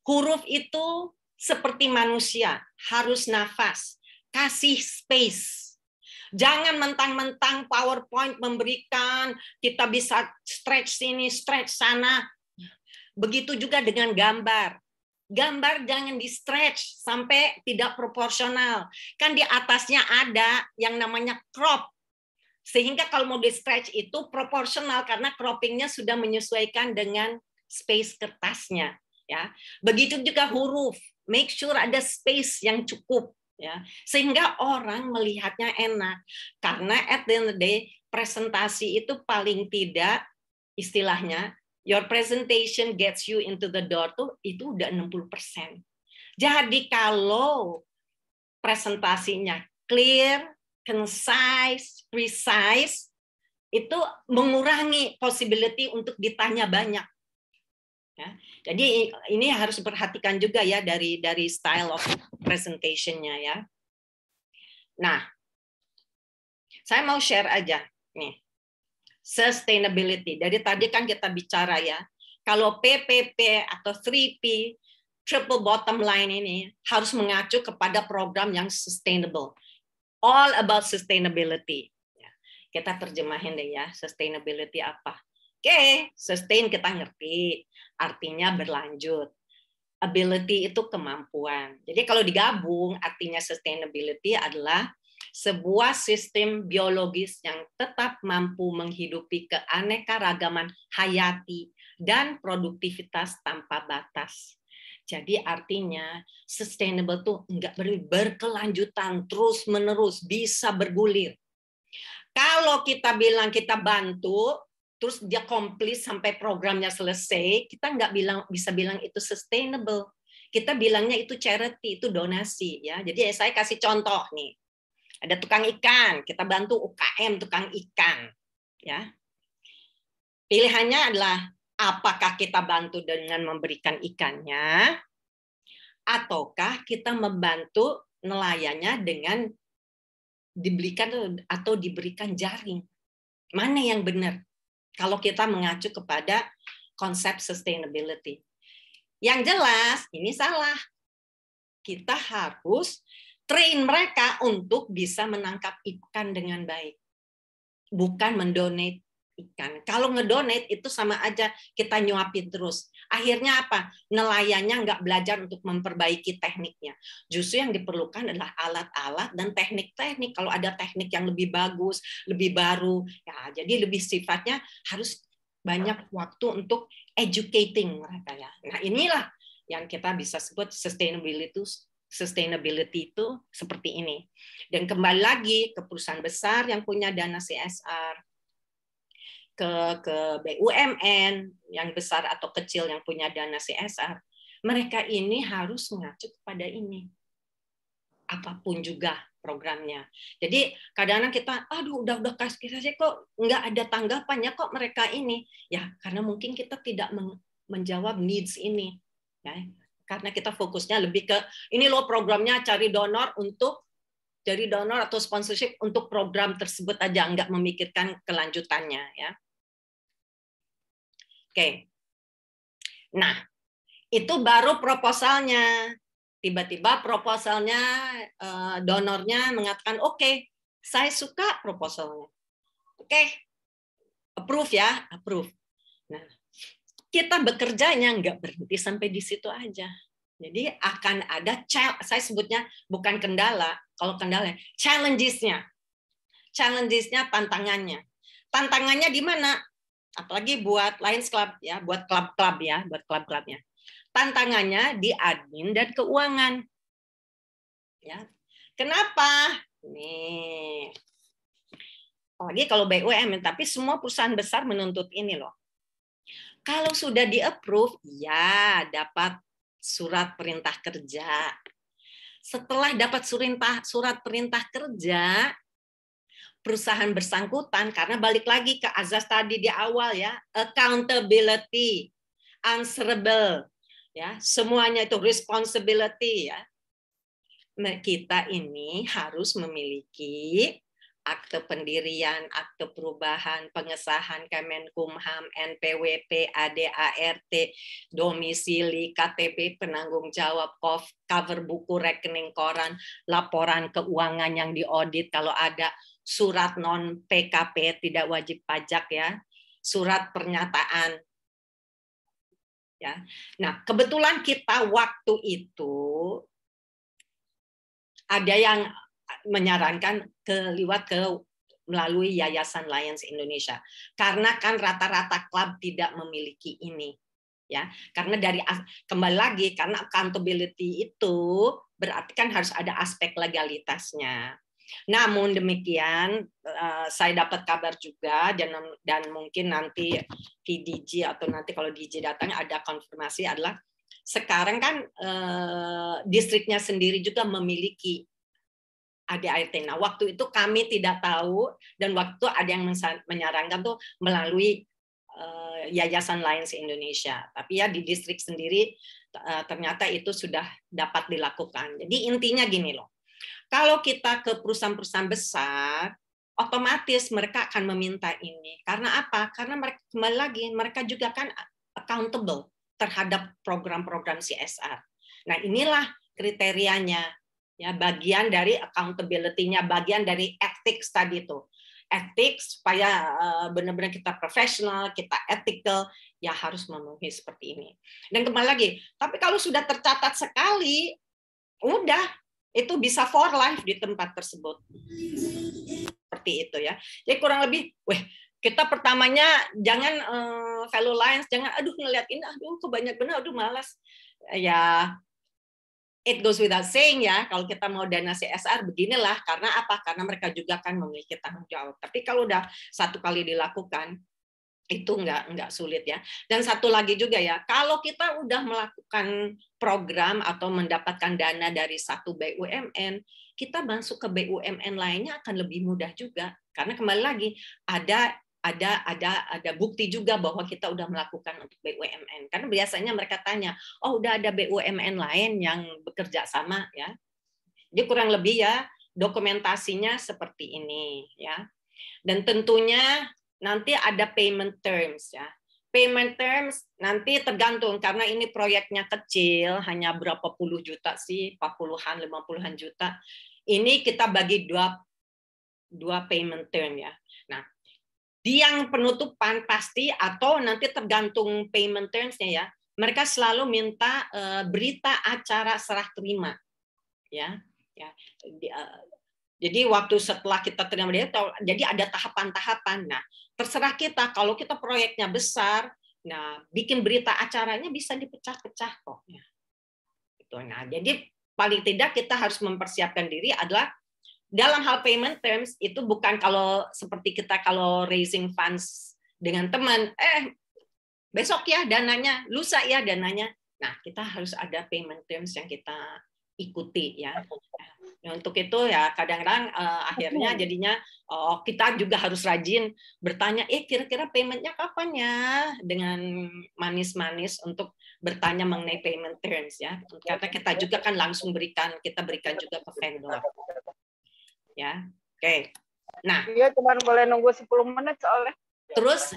Speaker 3: Huruf itu seperti manusia, harus nafas, kasih space. Jangan mentang-mentang PowerPoint memberikan kita bisa stretch sini, stretch sana. Begitu juga dengan gambar. Gambar jangan di stretch sampai tidak proporsional. Kan di atasnya ada yang namanya crop. Sehingga kalau mau di stretch itu proporsional karena croppingnya sudah menyesuaikan dengan space kertasnya. Ya, begitu juga huruf. Make sure ada space yang cukup. Ya, sehingga orang melihatnya enak. Karena at the end of the day, presentasi itu paling tidak, istilahnya, your presentation gets you into the door tuh itu udah 60%. Jadi kalau presentasinya clear, concise, precise, itu mengurangi possibility untuk ditanya banyak. Ya, jadi ini harus diperhatikan juga ya dari style of presentation-nya ya. Nah, saya mau share aja nih. Sustainability. Dari tadi kan kita bicara ya, kalau PPP atau 3P, triple bottom line ini harus mengacu kepada program yang sustainable. All about sustainability. Kita terjemahin deh ya, sustainability apa? Oke, sustain kita ngerti, artinya berlanjut. Ability itu kemampuan. Jadi kalau digabung, artinya sustainability adalah sebuah sistem biologis yang tetap mampu menghidupi keanekaragaman hayati dan produktivitas tanpa batas. Jadi artinya sustainable itu enggak berkelanjutan, terus-menerus, bisa bergulir. Kalau kita bilang kita bantu, terus dia komplit sampai programnya selesai, kita nggak bisa bilang itu sustainable. Kita bilangnya itu charity, itu donasi ya. Jadi saya kasih contoh nih. Ada tukang ikan, kita bantu UKM tukang ikan ya. Pilihannya adalah apakah kita bantu dengan memberikan ikannya ataukah kita membantu nelayannya dengan diberikan atau diberikan jaring. Mana yang benar? Kalau kita mengacu kepada konsep sustainability. Yang jelas, ini salah. Kita harus train mereka untuk bisa menangkap ikan dengan baik. Bukan mendonate ikan. Kalau ngedonate itu sama aja kita nyuapin terus. Akhirnya apa? Nelayannya nggak belajar untuk memperbaiki tekniknya. Justru yang diperlukan adalah alat-alat dan teknik-teknik. Kalau ada teknik yang lebih bagus, lebih baru, ya jadi lebih sifatnya harus banyak waktu untuk educating mereka ya. Nah inilah yang kita bisa sebut sustainability itu seperti ini. Dan kembali lagi ke perusahaan besar yang punya dana CSR, ke BUMN yang besar atau kecil yang punya dana CSR, mereka ini harus mengacu kepada ini. Apapun juga programnya. Jadi kadang-kadang kita, aduh udah kasih kok nggak ada tanggapannya kok mereka ini. Ya karena mungkin kita tidak menjawab needs ini. Ya, karena kita fokusnya lebih ke ini loh programnya cari donor atau sponsorship untuk program tersebut aja, nggak memikirkan kelanjutannya ya. Oke. Nah, itu baru proposalnya. Tiba-tiba proposalnya donornya mengatakan, oke, saya suka proposalnya. Oke, approve ya, approve. Nah, kita bekerjanya nggak berhenti sampai di situ aja. Jadi akan ada, saya sebutnya bukan kendala, kalau kendala, challenges-nya. Challenges-nya, tantangannya. Tantangannya di mana? Apalagi buat Lions Club ya, buat klub-klub ya, buat klub-klubnya. Tantangannya di admin dan keuangan. Ya. Kenapa? Nih. Apalagi kalau BUMN, tapi semua perusahaan besar menuntut ini loh. Kalau sudah di-approve, ya dapat surat perintah kerja. Setelah dapat surat perintah kerja, perusahaan bersangkutan, karena balik lagi ke azas tadi di awal ya, accountability, answerable, ya semuanya itu responsibility ya. Kita ini harus memiliki akte pendirian, akte perubahan, pengesahan Kemenkumham, NPWP, ADART, domisili, KTP, penanggung jawab, cover buku rekening koran, laporan keuangan yang diaudit kalau ada, surat non PKP tidak wajib pajak ya, surat pernyataan. Ya. Nah, kebetulan kita waktu itu ada yang menyarankan melalui Yayasan Lions Indonesia, karena kan rata-rata klub tidak memiliki ini. Ya, karena kembali lagi karena accountability itu berarti kan harus ada aspek legalitasnya. Namun demikian saya dapat kabar juga dan mungkin nanti PDG atau nanti kalau DJ datang ada konfirmasi adalah sekarang kan distriknya sendiri juga memiliki ADART. Nah, waktu itu kami tidak tahu dan waktu ada yang menyarankan tuh melalui Yayasan Lions Indonesia. Tapi ya di distrik sendiri ternyata itu sudah dapat dilakukan. Jadi intinya gini loh. Kalau kita ke perusahaan-perusahaan besar, otomatis mereka akan meminta ini. Karena apa? Karena mereka kembali lagi mereka juga kan accountable terhadap program-program CSR. Nah, inilah kriterianya. Ya, bagian dari accountability-nya, bagian dari ethics tadi itu. Ethics supaya benar-benar kita profesional, kita ethical, ya harus memenuhi seperti ini. Dan kembali lagi, tapi kalau sudah tercatat sekali, udah itu bisa for life di tempat tersebut. Seperti itu ya. Jadi kurang lebih, kita pertamanya jangan fellow Lions, jangan ngeliat ini, kebanyak benar, malas. Ya, it goes without saying ya, kalau kita mau dana CSR beginilah, karena apa? Karena mereka juga kan memiliki tanggung jawab. Tapi kalau udah satu kali dilakukan, itu nggak sulit ya. Dan satu lagi juga ya, kalau kita udah melakukan program atau mendapatkan dana dari satu BUMN, kita masuk ke BUMN lainnya akan lebih mudah juga. Karena kembali lagi ada bukti juga bahwa kita udah melakukan untuk BUMN. Karena biasanya mereka tanya, udah ada BUMN lain yang bekerja sama ya. Jadi kurang lebih ya dokumentasinya seperti ini ya. Dan tentunya nanti ada payment terms ya. Payment terms nanti tergantung karena ini proyeknya kecil, hanya berapa puluh juta sih, 40-an, 50-an juta. Ini kita bagi dua payment term ya. Nah, di yang penutupan pasti atau nanti tergantung payment terms-nya ya, mereka selalu minta berita acara serah terima, ya. Jadi waktu setelah kita terima dia, jadi ada tahapan-tahapan. Nah, terserah kita kalau kita proyeknya besar, nah bikin berita acaranya bisa dipecah-pecah kok. Ya. Gitu. Nah, jadi paling tidak kita harus mempersiapkan diri adalah dalam hal payment terms itu bukan kalau seperti kita kalau raising funds dengan teman, besok ya dananya, lusa ya dananya. Nah, kita harus ada payment terms yang kita ikuti ya. Nah, untuk itu ya kadang-kadang akhirnya jadinya kita juga harus rajin bertanya, kira-kira paymentnya kapan ya, dengan manis-manis untuk bertanya mengenai payment terms ya. Karena kita juga kan langsung kita berikan juga ke vendor. Ya, oke. Nah,
Speaker 6: dia cuma boleh nunggu 10 menit soalnya.
Speaker 3: Terus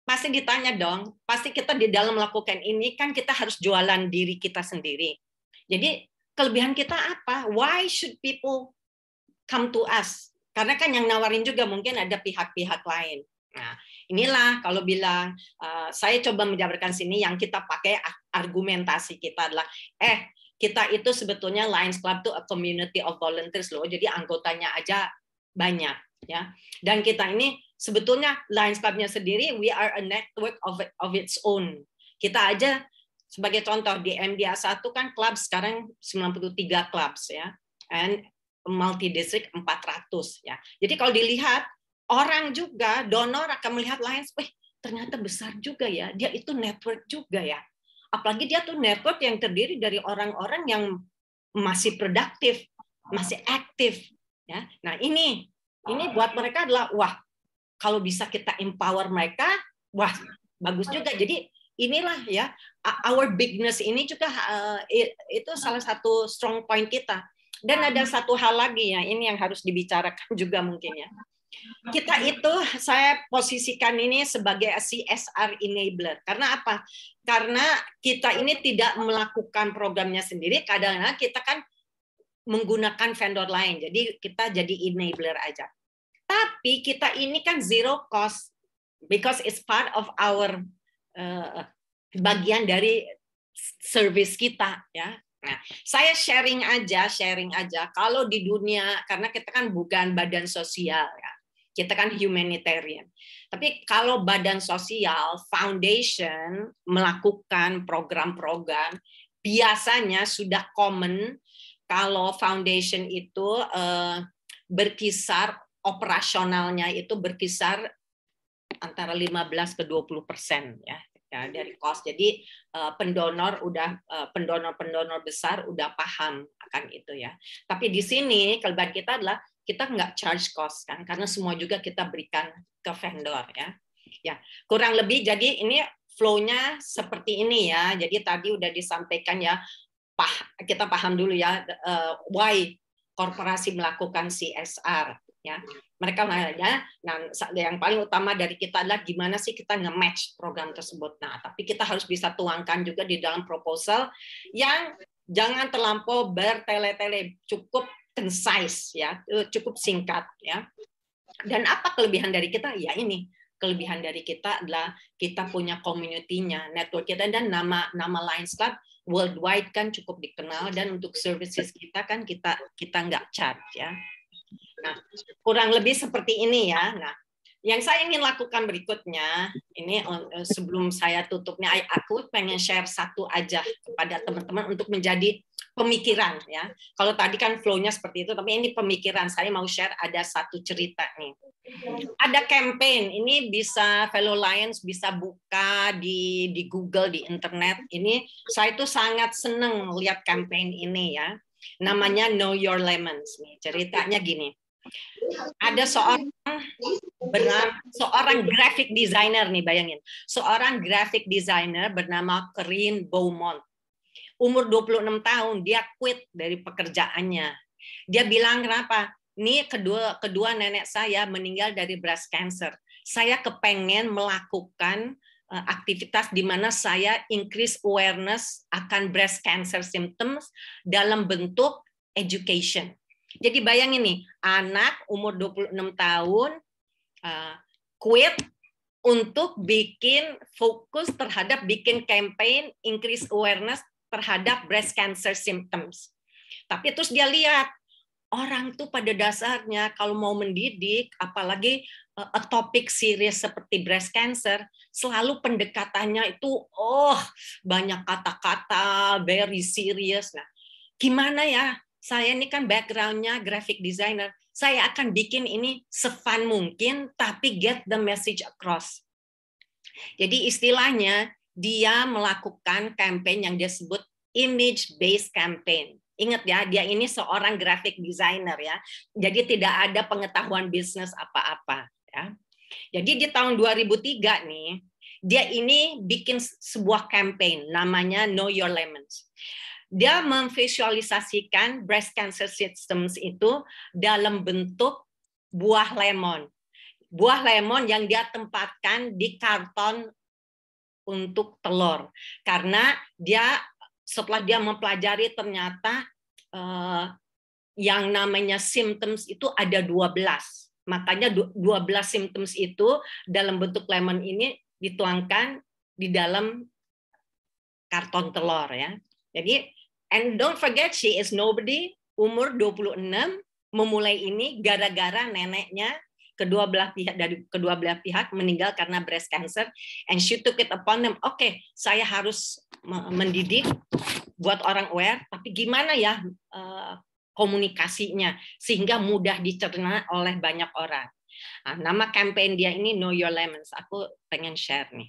Speaker 3: pasti ditanya dong, pasti kita di dalam melakukan ini kan kita harus jualan diri kita sendiri. Jadi kelebihan kita apa? Why should people come to us? Karena kan yang nawarin juga mungkin ada pihak-pihak lain. Nah, inilah kalau bilang saya coba menjabarkan sini yang kita pakai argumentasi kita adalah kita itu sebetulnya Lions Club itu a community of volunteers loh. Jadi anggotanya aja banyak ya. Dan kita ini sebetulnya Lions Club-nya sendiri we are a network of its own. Kita aja sebagai contoh di MDA 1 kan klub sekarang 93 clubs ya. And multi district 400 ya. Jadi kalau dilihat orang juga donor akan melihat Lions, ternyata besar juga ya. Dia itu network juga ya. Apalagi dia tuh network yang terdiri dari orang-orang yang masih produktif, masih aktif. Ya, nah ini buat mereka adalah kalau bisa kita empower mereka, bagus juga. Jadi inilah ya our bigness ini juga itu salah satu strong point kita. Dan ada satu hal lagi ya, ini yang harus dibicarakan juga mungkin ya. Kita itu saya posisikan ini sebagai CSR enabler. Karena apa? Karena kita ini tidak melakukan programnya sendiri, kadang-kadang kita kan menggunakan vendor lain. Jadi kita jadi enabler aja. Tapi kita ini kan zero cost because it's part of our bagian dari service kita ya. Nah, saya sharing aja. Kalau di dunia, karena kita kan bukan badan sosial ya, kita kan humanitarian. Tapi kalau badan sosial, foundation melakukan program-program, biasanya sudah common kalau foundation itu berkisar operasionalnya itu berkisar antara 15 ke 20% ya dari cost. Jadi pendonor besar udah paham akan itu ya. Tapi di sini kelebihan kita adalah kita nggak charge cost kan, karena semua juga kita berikan ke vendor ya. Ya, kurang lebih jadi ini flow-nya seperti ini ya. Jadi tadi udah disampaikan ya, kita paham dulu ya why korporasi melakukan CSR ya. Mereka nanya, nah yang paling utama dari kita adalah gimana sih kita nge-match program tersebut. Nah, tapi kita harus bisa tuangkan juga di dalam proposal yang jangan terlampau bertele-tele, cukup concise ya, cukup singkat ya. Dan apa kelebihan dari kita? Ya ini, kelebihan dari kita adalah kita punya community-nya, network kita, dan nama Lions Club worldwide kan cukup dikenal, dan untuk services kita kan kita nggak charge ya. Nah, kurang lebih seperti ini ya. Nah, yang saya ingin lakukan berikutnya, ini sebelum saya tutupnya, aku pengen share satu aja kepada teman-teman untuk menjadi pemikiran ya. Kalau tadi kan flow-nya seperti itu, tapi ini pemikiran. Saya mau share ada satu cerita nih. Ada campaign, ini bisa fellow Lions bisa buka di Google, di internet. Ini saya tuh sangat seneng lihat campaign ini ya. Namanya Know Your Lemons nih. Ceritanya gini. Ada seorang graphic designer nih, bayangin. Seorang graphic designer bernama Corinne Beaumont. Umur 26 tahun, dia quit dari pekerjaannya. Dia bilang, kenapa? Ini kedua nenek saya meninggal dari breast cancer. Saya kepengen melakukan aktivitas di mana saya increase awareness akan breast cancer symptoms dalam bentuk education. Jadi bayangin nih, anak umur 26 tahun quit untuk bikin fokus terhadap bikin campaign increase awareness terhadap breast cancer symptoms. Tapi terus dia lihat, orang tuh pada dasarnya kalau mau mendidik, apalagi a topic serius seperti breast cancer, selalu pendekatannya itu banyak kata-kata, very serious. Nah, gimana ya? Saya ini kan background-nya graphic designer. Saya akan bikin ini se-fun mungkin, tapi get the message across. Jadi istilahnya, dia melakukan campaign yang dia sebut image-based campaign. Ingat ya, dia ini seorang graphic designer ya. Jadi tidak ada pengetahuan bisnis apa-apa. Ya. Jadi di tahun 2003 nih, dia ini bikin sebuah campaign namanya Know Your Lemons. Dia memvisualisasikan breast cancer symptoms itu dalam bentuk buah lemon. Buah lemon yang dia tempatkan di karton untuk telur. Karena setelah dia mempelajari ternyata yang namanya symptoms itu ada 12. Makanya 12 symptoms itu dalam bentuk lemon ini dituangkan di dalam karton telur ya. Jadi, and don't forget she is nobody, umur 26, memulai ini gara-gara neneknya kedua belah pihak meninggal karena breast cancer, and she took it upon them. Oke, saya harus mendidik buat orang aware, tapi gimana ya komunikasinya sehingga mudah dicerna oleh banyak orang. Nah, nama campaign dia ini Know Your Lemons. Aku pengen share nih.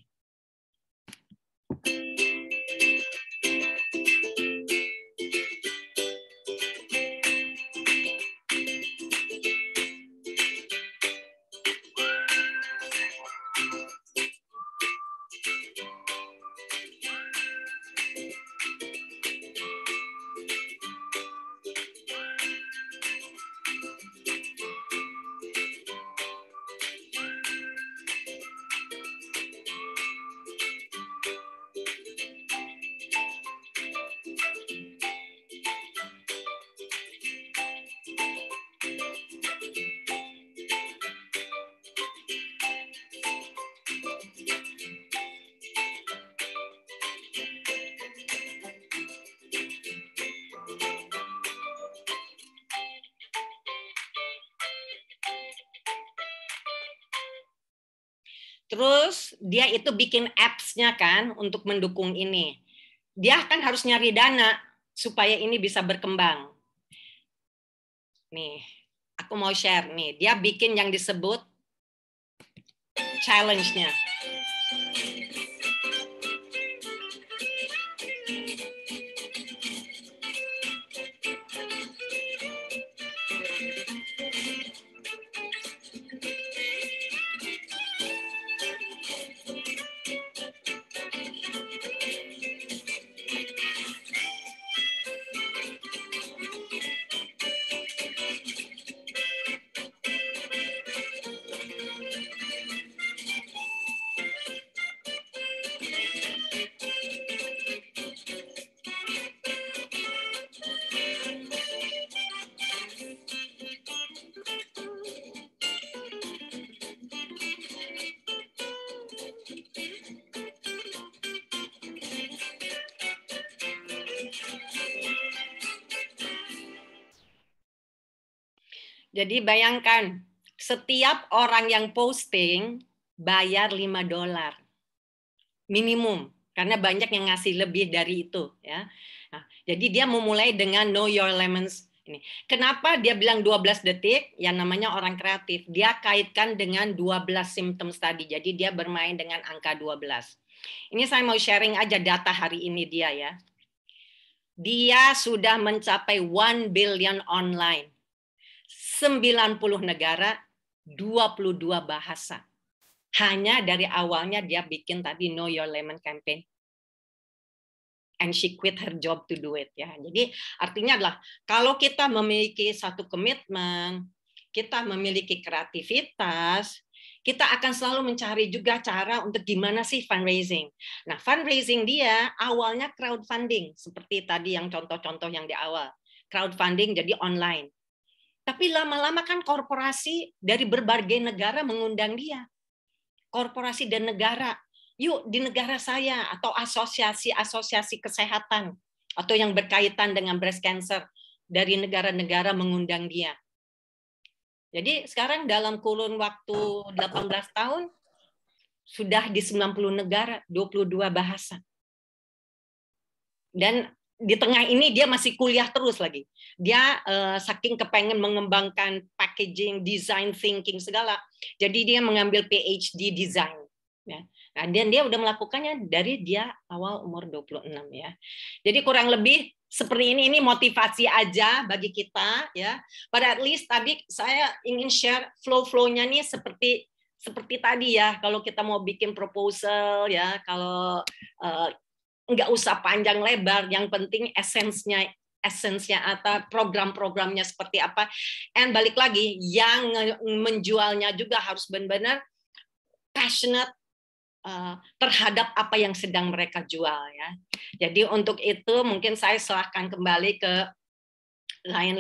Speaker 3: Terus dia itu bikin apps-nya kan untuk mendukung ini. Dia kan harus nyari dana supaya ini bisa berkembang. Nih, aku mau share nih. Dia bikin yang disebut challenge-nya. Jadi bayangkan, setiap orang yang posting bayar $5 minimum, karena banyak yang ngasih lebih dari itu, ya. Nah, jadi dia memulai dengan Know Your Lemons ini. Kenapa dia bilang 12 detik? Yang namanya orang kreatif. Dia kaitkan dengan 12 symptoms tadi. Jadi dia bermain dengan angka 12. Ini saya mau sharing aja data hari ini dia ya. Dia sudah mencapai 1 billion online. 90 negara, 22 bahasa. Hanya dari awalnya dia bikin tadi Know Your Lemon campaign. And she quit her job to do it. Ya. Jadi artinya adalah kalau kita memiliki satu komitmen, kita memiliki kreativitas, kita akan selalu mencari juga cara untuk gimana sih fundraising. Nah, fundraising dia awalnya crowdfunding, seperti tadi yang contoh-contoh yang di awal. Crowdfunding jadi online. Tapi lama-lama kan korporasi dari berbagai negara mengundang dia. Korporasi dan negara, yuk di negara saya, atau asosiasi-asosiasi kesehatan, atau yang berkaitan dengan breast cancer, dari negara-negara mengundang dia. Jadi sekarang dalam kurun waktu 18 tahun, sudah di 90 negara, 22 bahasa. Dan di tengah ini dia masih kuliah terus lagi. Dia saking kepengen mengembangkan packaging, design thinking segala. Jadi dia mengambil PhD design. Ya. Nah, dan dia udah melakukannya dari dia awal umur 26 ya. Jadi kurang lebih seperti ini motivasi aja bagi kita ya. But at least tadi saya ingin share flow-flow-nya nih seperti tadi ya. Kalau kita mau bikin proposal ya, kalau nggak usah panjang lebar, yang penting esensinya atau program-programnya seperti apa. And balik lagi, yang menjualnya juga harus benar-benar passionate terhadap apa yang sedang mereka jual ya. Jadi untuk itu mungkin saya serahkan kembali ke Lion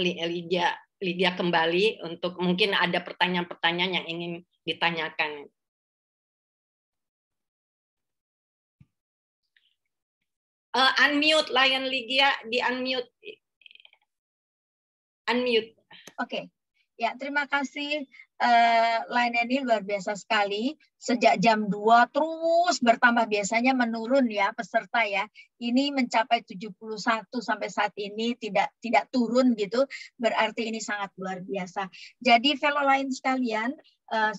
Speaker 3: Lydia kembali untuk mungkin ada pertanyaan-pertanyaan yang ingin ditanyakan. Unmute Lion Lydia, di unmute.
Speaker 1: Oke. Ya, terima kasih. Lion ini luar biasa sekali. Sejak jam 2 terus bertambah, biasanya menurun ya peserta ya. Ini mencapai 71 sampai saat ini, tidak turun gitu. Berarti ini sangat luar biasa. Jadi fellow Lion sekalian,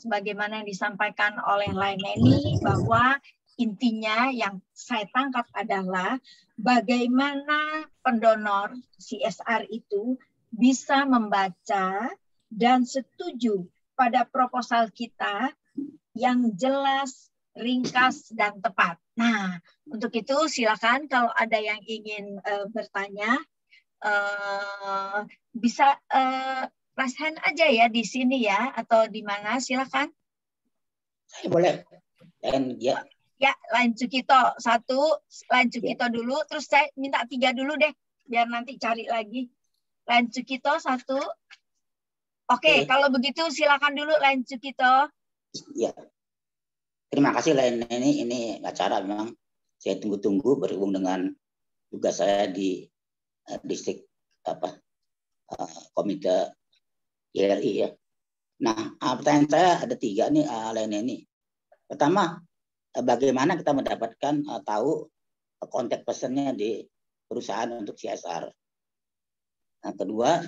Speaker 1: sebagaimana yang disampaikan oleh Lion ini, bahwa intinya yang saya tangkap adalah bagaimana pendonor CSR itu bisa membaca dan setuju pada proposal kita yang jelas, ringkas, dan tepat. Nah, untuk itu silakan kalau ada yang ingin bertanya, bisa raise hand aja ya di sini ya, atau di mana, silakan.
Speaker 7: Saya boleh. Dan ya.
Speaker 1: Ya, Lion Cukito 1, Lion Cukito dulu, terus saya minta 3 dulu deh, biar nanti cari lagi. Lion Cukito 1. Oke, kalau begitu silakan dulu Lion Cukito.
Speaker 7: Ya, terima kasih Lion ini acara memang saya tunggu-tunggu berhubung dengan tugas saya di distrik komite YLI ya. Nah, pertanyaan saya ada 3 nih Lion ini. Pertama, bagaimana kita mendapatkan tahu kontak personnya di perusahaan untuk CSR. Nah, kedua,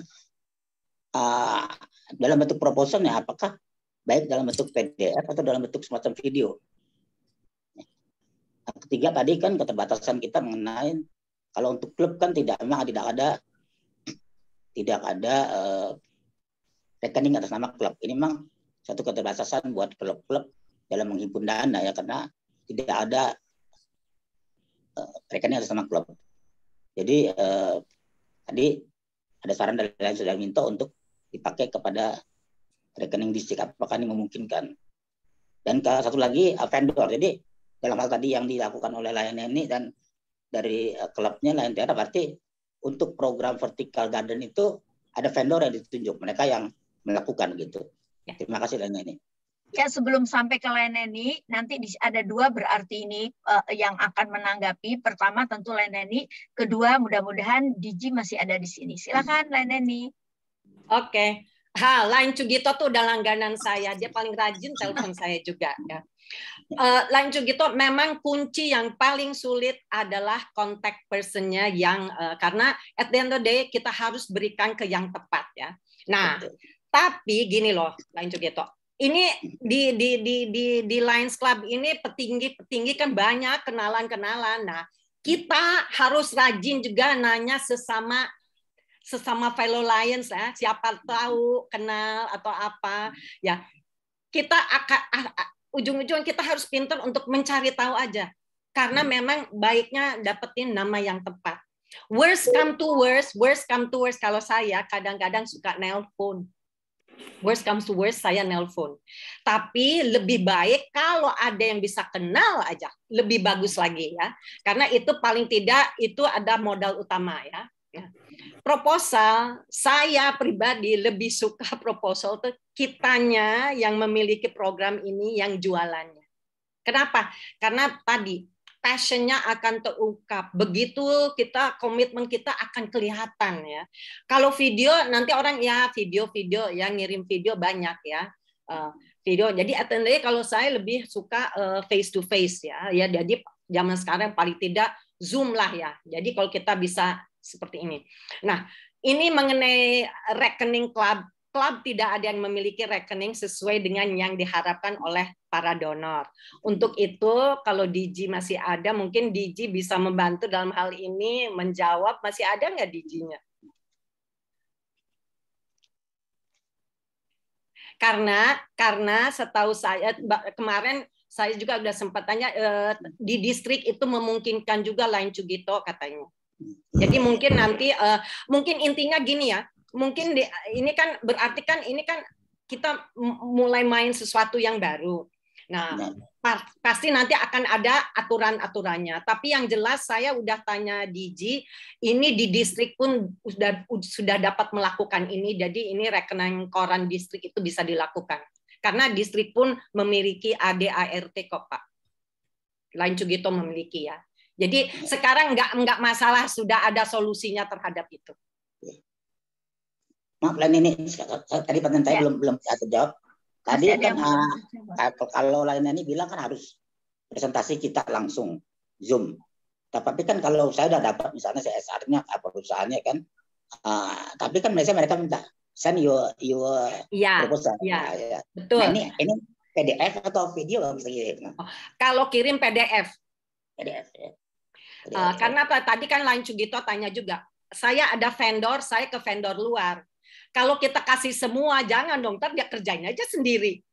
Speaker 7: dalam bentuk proposalnya apakah baik dalam bentuk PDF atau dalam bentuk semacam video. Nah, ketiga tadi kan keterbatasan kita mengenai kalau untuk klub kan tidak ada rekening atas nama klub. Ini memang satu keterbatasan buat klub-klub dalam menghimpun dana ya, karena tidak ada rekening atas nama klub. Jadi tadi ada saran dari Lain sudah minta untuk dipakai kepada rekening distrik, apakah ini memungkinkan. Dan satu lagi vendor. Jadi dalam hal tadi yang dilakukan oleh Lain ini dan dari klubnya Lain Tera, berarti untuk program vertical garden itu ada vendor yang ditunjuk, mereka yang melakukan gitu. Terima kasih Lain ini.
Speaker 1: Ya, sebelum sampai ke Laineni, nanti ada dua berarti ini yang akan menanggapi. Pertama tentu Laineni, kedua mudah-mudahan Diji masih ada di sini. Silakan Laineni.
Speaker 3: Oke. Lain Cugito tuh udah langganan saya, dia paling rajin telepon saya juga ya. Lain Cugito memang kunci yang paling sulit adalah contact person-nya yang karena at the end of the day kita harus berikan ke yang tepat ya. Nah, tapi gini loh Lain Cugito. Ini di Lions Club ini petinggi kan banyak kenalan. Nah, kita harus rajin juga nanya sesama fellow Lions ya, siapa tahu kenal atau apa ya. Kita akan ujung-ujung kita harus pintar untuk mencari tahu aja. Karena memang baiknya dapetin nama yang tepat. Worst come to worst kalau saya kadang-kadang suka nelpon. Worst comes to worst, saya nelpon. Tapi lebih baik kalau ada yang bisa kenal aja, lebih bagus lagi ya. Karena itu paling tidak itu ada modal utama ya. Proposal, saya pribadi lebih suka proposal tuh kitanya yang memiliki program ini yang jualannya. Kenapa? Karena tadi passion-nya akan terungkap. Begitu kita komitmen kita akan kelihatan ya. Kalau video nanti orang ya video yang ngirim video banyak ya. Video. Jadi attendee kalau saya lebih suka face to face ya. Ya jadi zaman sekarang paling tidak Zoom lah ya. Jadi kalau kita bisa seperti ini. Nah, ini mengenai rekening klub. Klub tidak ada yang memiliki rekening sesuai dengan yang diharapkan oleh para donor. Untuk itu, kalau Diji masih ada, mungkin Diji bisa membantu dalam hal ini menjawab, masih ada nggak Dijinya? Karena setahu saya, kemarin saya juga sudah sempat tanya, di distrik itu memungkinkan juga Lain Cugito katanya. Jadi mungkin nanti, mungkin intinya gini ya, mungkin ini kan berarti kan ini kan kita mulai main sesuatu yang baru. Nah, pasti nanti akan ada aturan-aturannya. Tapi yang jelas saya udah tanya Diji, ini di distrik pun sudah dapat melakukan ini. Jadi ini rekening koran distrik itu bisa dilakukan. Karena distrik pun memiliki ADART kok Pak. Lain Cugito memiliki ya. Jadi sekarang nggak masalah, sudah ada solusinya terhadap itu.
Speaker 7: Maaf Lain ini tadi pertanyaan saya belum terjawab. Tadi kan kalau Lain ini bilang kan harus presentasi kita langsung Zoom. Tapi kan kalau saya udah dapat misalnya CSR-nya perusahaannya kan, tapi kan mereka minta send your proposal.
Speaker 3: Iya, betul.
Speaker 7: Nah, ini PDF atau video bisa kirim?
Speaker 3: Kalau kirim PDF.
Speaker 7: PDF ya.
Speaker 3: Karena tadi kan Lain Cugito tanya juga, saya ada vendor, saya ke vendor luar. Kalau kita kasih semua, jangan dong, ntar dia kerjain aja sendiri.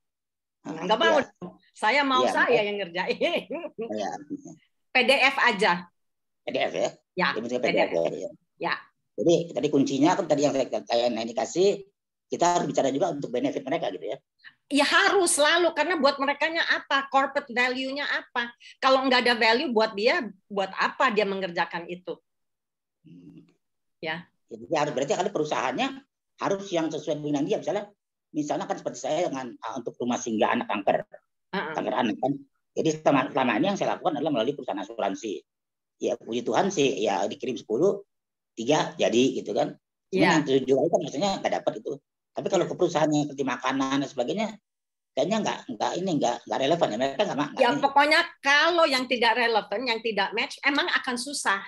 Speaker 3: Nggak mau. Ya. Saya mau saya yang ngerjain.
Speaker 7: Ya.
Speaker 3: PDF aja.
Speaker 7: PDF ya?
Speaker 3: Ya.
Speaker 7: PDF.
Speaker 3: Ya.
Speaker 7: Jadi tadi kuncinya kan tadi yang saya kasih, kita harus bicara juga untuk benefit mereka gitu ya.
Speaker 3: Ya harus selalu, karena buat merekanya apa? Corporate value-nya apa? Kalau nggak ada value buat dia, buat apa dia mengerjakan itu? Ya.
Speaker 7: Jadi berarti ada perusahaannya harus yang sesuai dengan dia, misalnya kan seperti saya dengan untuk rumah singgah anak kanker anak kan. Jadi selama ini yang saya lakukan adalah melalui perusahaan asuransi. Ya puji Tuhan sih ya dikirim 10, 3 jadi gitu kan. Yang 7 kan maksudnya nggak dapat itu. Tapi kalau ke perusahaan yang seperti makanan dan sebagainya, kayaknya nggak relevan ya, mereka nggak
Speaker 3: Ya pokoknya kalau yang tidak relevan, yang tidak match, emang akan susah.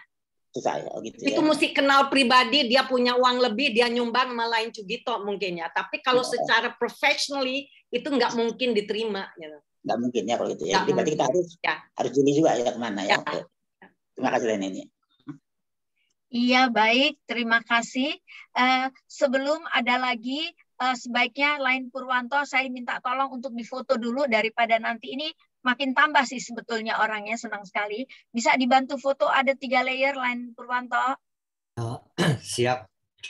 Speaker 7: susah ya, gitu
Speaker 3: Itu
Speaker 7: ya.
Speaker 3: mesti kenal pribadi, dia punya uang lebih, dia nyumbang sama lain Cugito mungkin ya. Tapi kalau secara professionally itu nggak mungkin diterima. Gitu.
Speaker 7: Nggak mungkin ya kalau gitu ya.
Speaker 3: Nggak
Speaker 7: Jadi berarti kita harus jeli juga ya kemana ya. Oke. Terima kasih Leni.
Speaker 1: Iya, baik. Terima kasih. Sebelum ada lagi, sebaiknya Lain Purwanto, saya minta tolong untuk difoto dulu daripada nanti ini makin tambah sih sebetulnya orangnya, senang sekali. Bisa dibantu foto, ada 3 layer Lain Purwanto.
Speaker 8: Siap.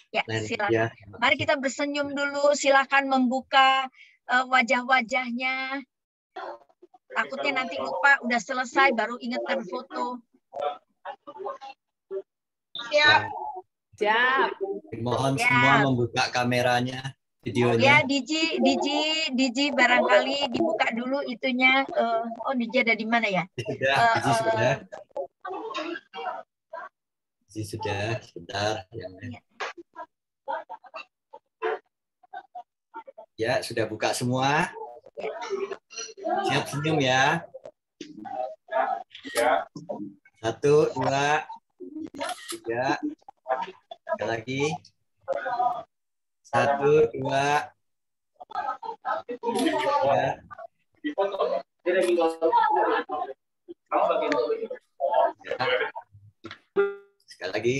Speaker 1: Ya, silakan.
Speaker 8: Ya.
Speaker 1: Mari kita bersenyum dulu. Silakan membuka wajah-wajahnya. Takutnya nanti lupa, udah selesai baru ingat berfoto.
Speaker 3: Siap. Siap.
Speaker 8: Mohon semua membuka kameranya, videonya.
Speaker 1: Ya, Diji barangkali dibuka dulu itunya. Oh, Diji ada di mana ya?
Speaker 8: Diji sudah. Diji sudah, sebentar. Ya, sudah buka semua. Siap senyum ya. 1, 2, 3. Sekali lagi. 1, 2, 3. Sekali lagi.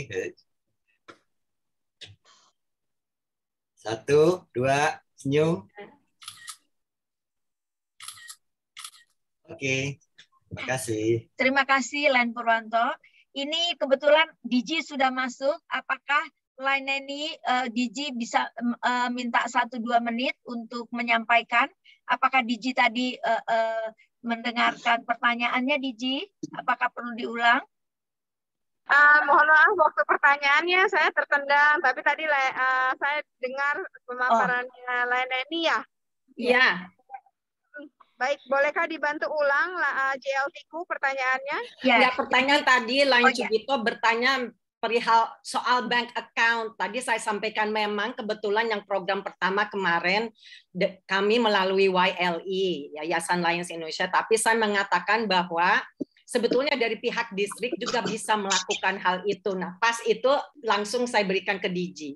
Speaker 8: 1, 2, senyum. Oke, terima kasih.
Speaker 1: Terima kasih Lain Purwanto. Ini kebetulan Diji sudah masuk. Apakah Lain ini Diji bisa minta 1-2 menit untuk menyampaikan? Apakah Diji tadi mendengarkan pertanyaannya, Diji? Apakah perlu diulang?
Speaker 6: Mohon maaf, waktu pertanyaannya saya tertendang, tapi tadi saya dengar pemaparannya Lain ini ya.
Speaker 3: Iya.
Speaker 6: Baik, bolehkah dibantu ulang JLT-ku pertanyaannya?
Speaker 3: Ya, pertanyaan tadi Lain Cugito bertanya perihal soal bank account. Tadi saya sampaikan memang kebetulan yang program pertama kemarin kami melalui YLI, Yayasan Lions Indonesia, tapi saya mengatakan bahwa sebetulnya dari pihak distrik juga bisa melakukan hal itu. Nah, pas itu langsung saya berikan ke Diji.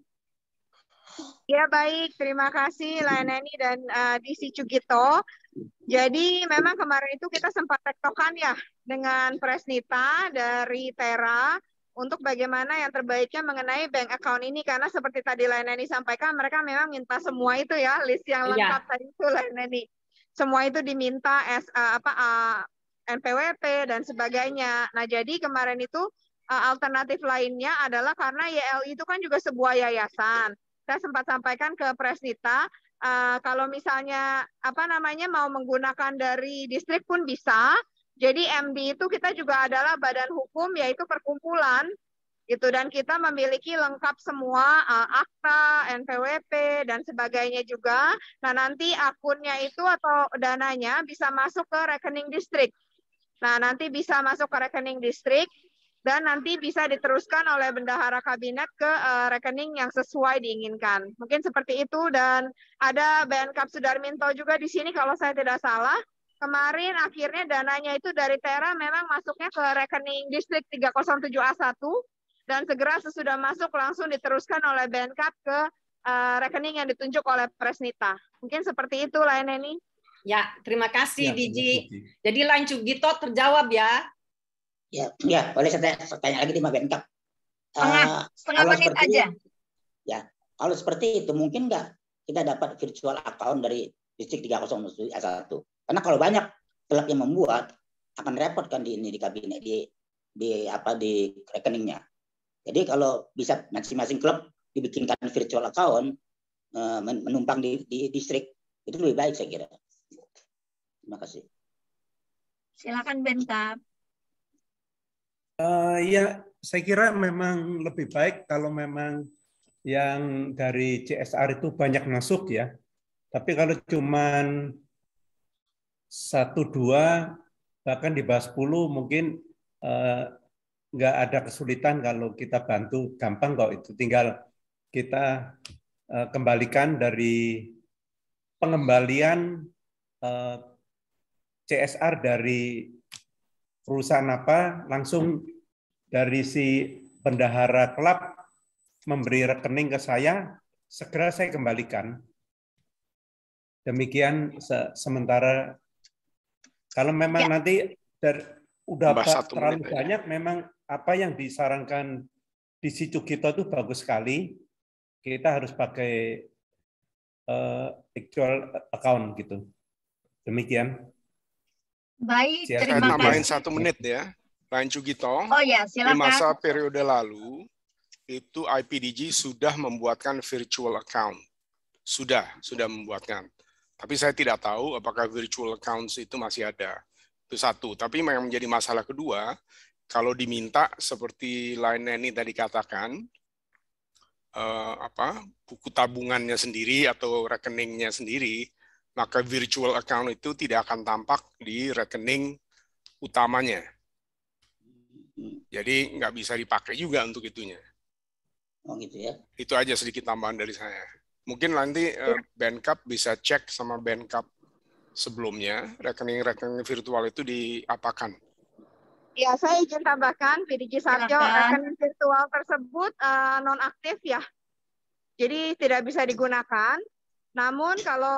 Speaker 6: Ya baik, terima kasih Laineni dan DC Cugito. Jadi memang kemarin itu kita sempat tektokan ya dengan Presnita dari Tera untuk bagaimana yang terbaiknya mengenai bank account ini, karena seperti tadi Laineni sampaikan mereka memang minta semua itu ya, list yang lengkap tadi itu Laineni. Semua itu diminta NPWP dan sebagainya. Nah jadi kemarin itu alternatif lainnya adalah karena YLI itu kan juga sebuah yayasan. Saya sempat sampaikan ke Presnita, kalau misalnya mau menggunakan dari distrik pun bisa. Jadi MD itu kita juga adalah badan hukum, yaitu perkumpulan gitu, dan kita memiliki lengkap semua akta, NPWP dan sebagainya juga. Nah nanti akunnya itu atau dananya bisa masuk ke rekening distrik. Nah nanti bisa masuk ke rekening distrik. Dan nanti bisa diteruskan oleh bendahara kabinet ke rekening yang sesuai diinginkan. Mungkin seperti itu, dan ada BNKAP Sudarminto juga di sini kalau saya tidak salah. Kemarin akhirnya dananya itu dari Tera memang masuknya ke rekening distrik 307A1, dan segera sesudah masuk langsung diteruskan oleh BNKAP ke rekening yang ditunjuk oleh Presnita. Mungkin seperti itu Laineni.
Speaker 3: Ya, terima kasih Diji. Jadi Lain Cugito terjawab ya.
Speaker 7: Ya, boleh saya tanya lagi di BNKAP.
Speaker 1: Setengah menit aja.
Speaker 7: Ya, kalau seperti itu mungkin nggak kita dapat virtual account dari distrik 307A1? Karena kalau banyak klub yang membuat akan repot kan di kabinet di rekeningnya. Jadi kalau bisa masing-masing klub dibikinkan virtual account menumpang di distrik, itu lebih baik saya kira. Terima kasih.
Speaker 1: Silakan BNKAP.
Speaker 9: Ya, saya kira memang lebih baik kalau memang yang dari CSR itu banyak masuk ya. Tapi kalau cuman 1-2 bahkan di bawah 10 mungkin nggak ada kesulitan kalau kita bantu, gampang kok itu. Tinggal kita kembalikan dari pengembalian CSR dari perusahaan apa, langsung dari si bendahara klub memberi rekening ke saya, segera saya kembalikan. Demikian sementara. Kalau memang nanti udah terlalu banyak, memang apa yang disarankan di si Cugito itu bagus sekali. Kita harus pakai actual account gitu. Demikian.
Speaker 1: Baik,
Speaker 10: saya
Speaker 1: terima
Speaker 10: tambahin
Speaker 1: kasih.
Speaker 10: 1 menit ya. Lain Cugito,
Speaker 1: Oh ya,
Speaker 10: di masa
Speaker 1: silakan.
Speaker 10: periode lalu, itu IPDG sudah membuatkan virtual account. Sudah membuatkan. Tapi saya tidak tahu apakah virtual accounts itu masih ada. Itu satu. Tapi yang menjadi masalah kedua, kalau diminta seperti Line Neni tadi katakan, buku tabungannya sendiri atau rekeningnya sendiri, maka virtual account itu tidak akan tampak di rekening utamanya. Jadi nggak bisa dipakai juga untuk itunya.
Speaker 7: Oh gitu ya.
Speaker 10: Itu aja sedikit tambahan dari saya. Mungkin nanti Bancap bisa cek sama Bancap sebelumnya, rekening-rekening virtual itu diapakan.
Speaker 6: Ya, saya izin tambahkan, PDG Satyo, rekening virtual tersebut nonaktif ya. Jadi tidak bisa digunakan. Namun kalau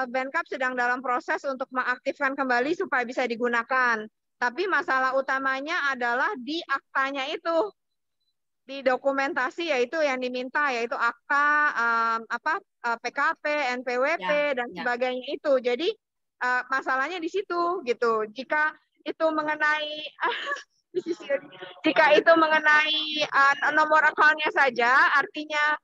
Speaker 6: Bancap sedang dalam proses untuk mengaktifkan kembali supaya bisa digunakan. Tapi masalah utamanya adalah di aktanya itu. Di dokumentasi yaitu yang diminta yaitu akta PKP, NPWP dan sebagainya itu. Jadi masalahnya di situ gitu. Jika itu mengenai nomor akunnya saja, artinya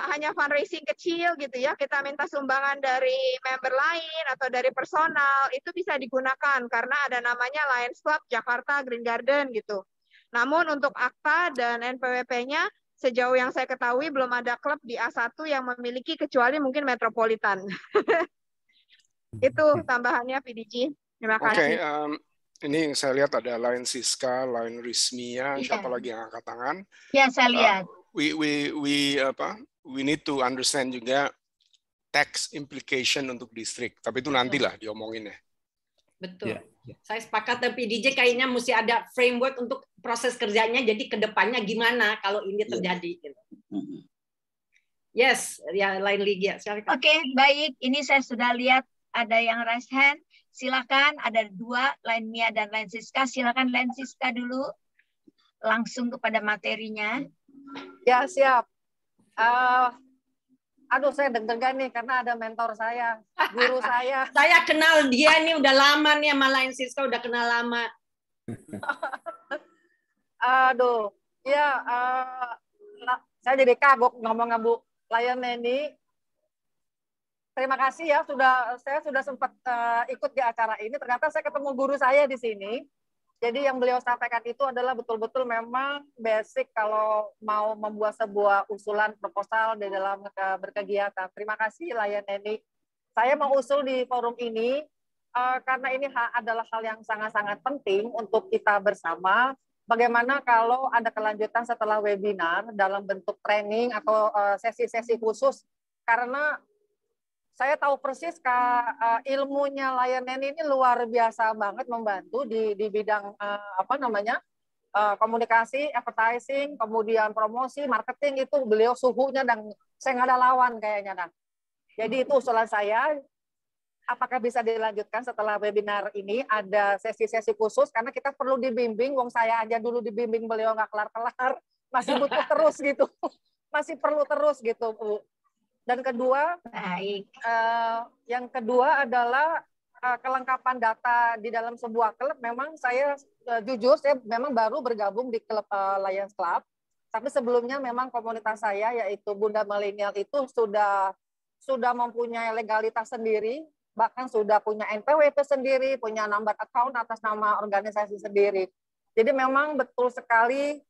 Speaker 6: hanya fundraising kecil gitu ya, kita minta sumbangan dari member lain atau dari personal, itu bisa digunakan karena ada namanya Lions Club Jakarta Green Garden gitu. Namun untuk akta dan NPWP-nya sejauh yang saya ketahui belum ada klub di A1 yang memiliki kecuali mungkin Metropolitan. Itu tambahannya PDG. Terima kasih.
Speaker 10: Ini saya lihat ada Line Siska, Line Rismia, siapa lagi yang angkat tangan?
Speaker 1: Ya, saya lihat.
Speaker 10: We need to understand juga tax implication untuk distrik. Tapi itu nantilah diomongin ya.
Speaker 3: Betul. Saya sepakat, tapi DJ kayaknya mesti ada framework untuk proses kerjanya, jadi ke depannya gimana kalau ini terjadi. Yes, ya lain Ligia.
Speaker 1: Oke, baik. Ini saya sudah lihat ada yang raise hand. Silakan, ada 2, Line Mia dan Line Siska. Silakan Line Siska dulu. Langsung kepada materinya.
Speaker 11: Ya, siap. Aduh, saya deg-degan nih karena ada mentor saya, guru saya.
Speaker 3: Saya kenal dia nih udah lama nih sama Line Siska, udah kenal lama.
Speaker 11: Aduh, ya saya jadi kagok ngomong Bu Lion Neni. Terima kasih ya, saya sudah sempat ikut di acara ini. Ternyata saya ketemu guru saya di sini. Jadi yang beliau sampaikan itu adalah betul-betul memang basic kalau mau membuat sebuah usulan proposal di dalam berkegiatan. Terima kasih Lion Neni. Saya mau usul di forum ini karena ini adalah hal yang sangat-sangat penting untuk kita bersama. Bagaimana kalau ada kelanjutan setelah webinar dalam bentuk training atau sesi-sesi khusus, karena saya tahu persis ilmunya Lion Neni ini luar biasa banget membantu di bidang komunikasi, advertising, kemudian promosi, marketing, itu beliau suhunya dan saya nggak ada lawan kayaknya. Nah. Jadi itu usulan saya, apakah bisa dilanjutkan setelah webinar ini ada sesi-sesi khusus, karena kita perlu dibimbing, wong saya aja dulu dibimbing beliau nggak kelar-kelar, masih butuh terus gitu, masih perlu terus gitu Bu. Dan kedua, yang kedua adalah kelengkapan data di dalam sebuah klub. Memang saya jujur, saya memang baru bergabung di klub Lions Club. Tapi sebelumnya memang komunitas saya, yaitu Bunda Milenial itu sudah mempunyai legalitas sendiri, bahkan sudah punya NPWP sendiri, punya nomor account atas nama organisasi sendiri. Jadi memang betul sekali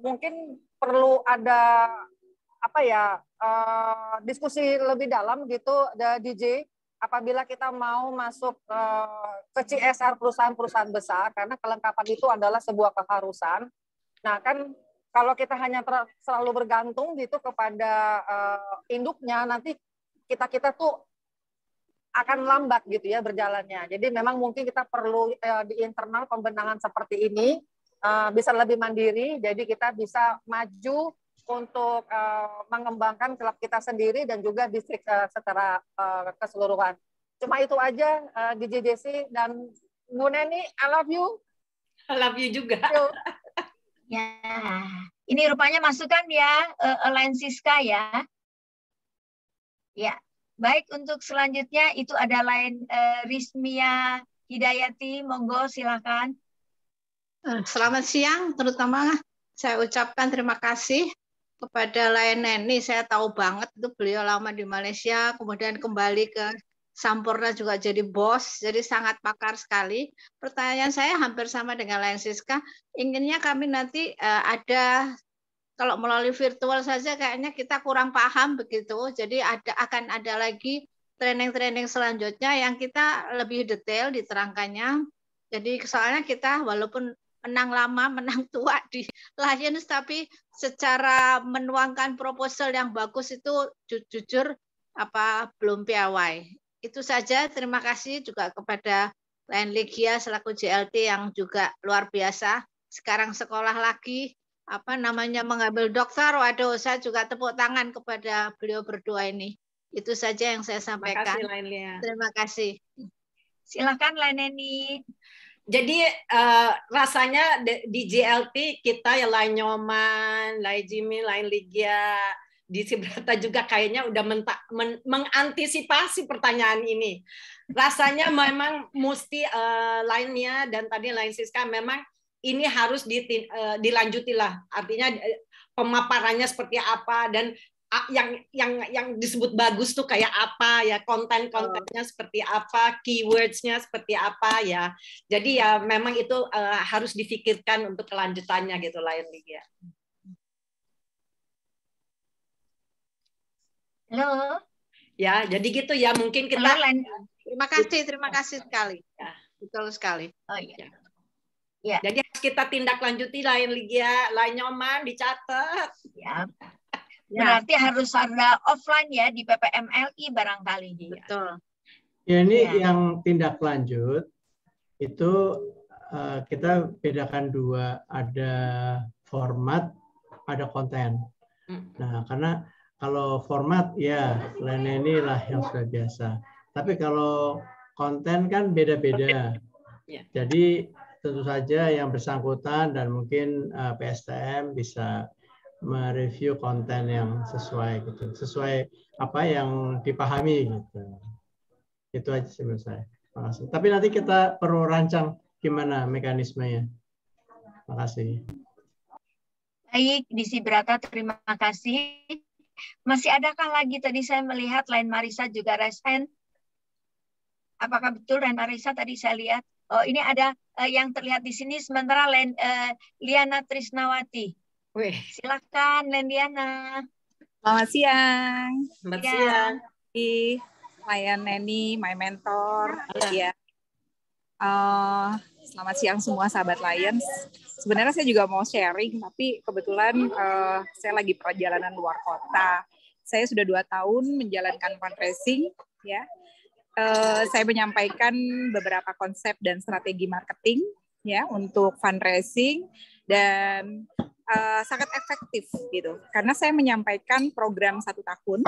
Speaker 11: mungkin perlu ada diskusi lebih dalam gitu, DJ, apabila kita mau masuk ke CSR perusahaan-perusahaan besar, karena kelengkapan itu adalah sebuah keharusan. Nah kan kalau kita hanya selalu bergantung gitu kepada induknya, nanti kita tuh akan lambat gitu ya berjalannya. Jadi memang mungkin kita perlu di internal pembenahan seperti ini bisa lebih mandiri, jadi kita bisa maju untuk mengembangkan klub kita sendiri dan juga distrik secara keseluruhan. Cuma itu aja di JJC, dan Bu Neni, I love you.
Speaker 3: I love you juga.
Speaker 1: Ya, ini rupanya masukan ya, Elaine Siska ya. Ya, baik, untuk selanjutnya itu ada lain Rizmia Hidayati, monggo silakan.
Speaker 12: Selamat siang, terutama saya ucapkan terima kasih kepada Lain Neni. Saya tahu banget itu beliau lama di Malaysia, kemudian kembali ke Sampurna juga jadi bos, jadi sangat pakar sekali. Pertanyaan saya hampir sama dengan Lain Siska, inginnya kami nanti ada, kalau melalui virtual saja kayaknya kita kurang paham begitu, jadi akan ada lagi training-training selanjutnya yang kita lebih detail diterangkannya. Jadi soalnya kita walaupun menang lama, menang tua di Lions, tapi secara menuangkan proposal yang bagus itu jujur belum piawai. Itu saja, terima kasih juga kepada Lain Ligia selaku JLT yang juga luar biasa. Sekarang sekolah lagi, mengambil dokter. Waduh, saya juga tepuk tangan kepada beliau berdua ini. Itu saja yang saya sampaikan.
Speaker 3: Terima kasih, Lain Lia.
Speaker 12: Terima kasih.
Speaker 1: Silakan Lain Neni.
Speaker 3: Jadi rasanya di JLT kita ya Lain Nyoman, Lain Jimmy, Lain Ligia, di Sibrata juga kayaknya udah mengantisipasi pertanyaan ini. Rasanya memang mesti lainnya, dan tadi Lain Siska memang ini harus dilanjutilah. Artinya pemaparannya seperti apa, dan yang disebut bagus tuh kayak apa ya, kontennya seperti apa, keywords-nya seperti apa ya. Jadi ya memang itu harus difikirkan untuk kelanjutannya gitu Lain Ligia.
Speaker 1: Halo.
Speaker 3: Ya, jadi gitu ya, mungkin kita.
Speaker 12: Terima kasih sekali. Ya. Betul sekali.
Speaker 1: Oh iya.
Speaker 3: Ya. Jadi harus kita tindak lanjuti Lain Ligia, Lain Nyoman dicatat.
Speaker 1: Ya. Berarti harus ada offline ya di PPMLI barangkali.
Speaker 12: Betul.
Speaker 2: Ya, ini yang tindak lanjut itu kita bedakan dua, ada format, ada konten. Nah, karena kalau format ya Lain Neni lah yang sudah biasa. Tapi kalau konten kan beda-beda. Jadi tentu saja yang bersangkutan dan mungkin PSTM bisa mereview konten yang sesuai gitu, sesuai apa yang dipahami gitu. Itu aja sih menurut saya. Makasih. Tapi nanti kita perlu rancang gimana mekanismenya. Makasih.
Speaker 1: Baik, di Sibrata terima kasih. Masih adakah lagi, tadi saya melihat Lain Marisa juga raise hand. Apakah betul Lain Marisa tadi saya lihat? Oh, ini ada yang terlihat di sini, sementara Lain Liana Trisnawati. Silakan Liana.
Speaker 13: Selamat siang.
Speaker 3: Selamat siang.
Speaker 13: Lain Neni, my mentor. Ya. Selamat siang semua sahabat Lions. Sebenarnya saya juga mau sharing, tapi kebetulan saya lagi perjalanan luar kota. Saya sudah 2 tahun menjalankan fundraising, ya. Saya menyampaikan beberapa konsep dan strategi marketing, ya, untuk fundraising, dan sangat efektif gitu. Karena saya menyampaikan program 1 tahun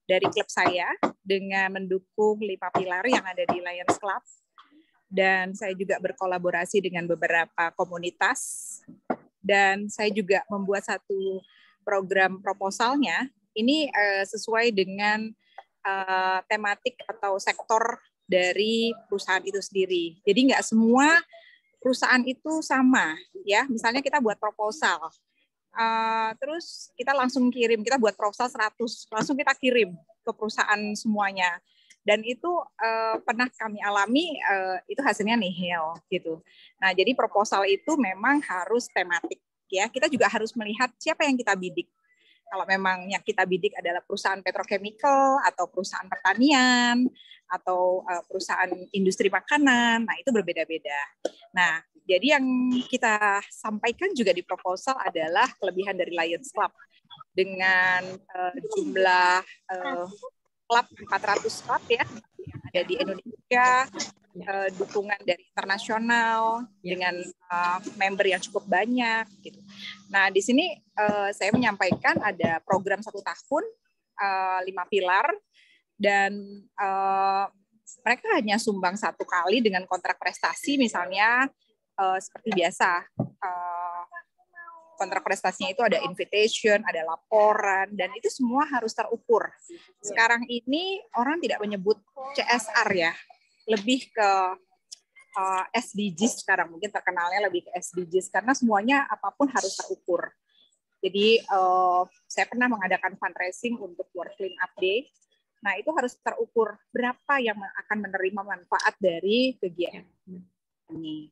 Speaker 13: dari klub saya dengan mendukung 5 pilar yang ada di Lions Club. Dan saya juga berkolaborasi dengan beberapa komunitas, dan saya juga membuat satu program proposalnya. Ini sesuai dengan tematik atau sektor dari perusahaan itu sendiri. Jadi nggak semua perusahaan itu sama, ya. Misalnya kita buat proposal, terus kita langsung kirim, kita buat proposal 100, langsung kita kirim ke perusahaan semuanya. Dan itu pernah kami alami, itu hasilnya nihil gitu. Nah, jadi proposal itu memang harus tematik, ya. Kita juga harus melihat siapa yang kita bidik. Kalau memang yang kita bidik adalah perusahaan petrochemical atau perusahaan pertanian atau perusahaan industri makanan, nah itu berbeda-beda. Nah, jadi yang kita sampaikan juga di proposal adalah kelebihan dari Lions Club dengan jumlah klub 400 klub ya yang ada ada di Indonesia, dukungan dari internasional dengan member yang cukup banyak gitu. Nah, di sini saya menyampaikan ada program 1 tahun 5 pilar dan mereka hanya sumbang 1 kali dengan kontrak prestasi misalnya seperti biasa. Kontrak prestasinya itu ada invitation, ada laporan, dan itu semua harus terukur. Sekarang ini orang tidak menyebut CSR ya, lebih ke SDGs sekarang, mungkin terkenalnya lebih ke SDGs, karena semuanya apapun harus terukur. Jadi saya pernah mengadakan fundraising untuk World Clean Up Day, nah itu harus terukur berapa yang akan menerima manfaat dari kegiatan ini.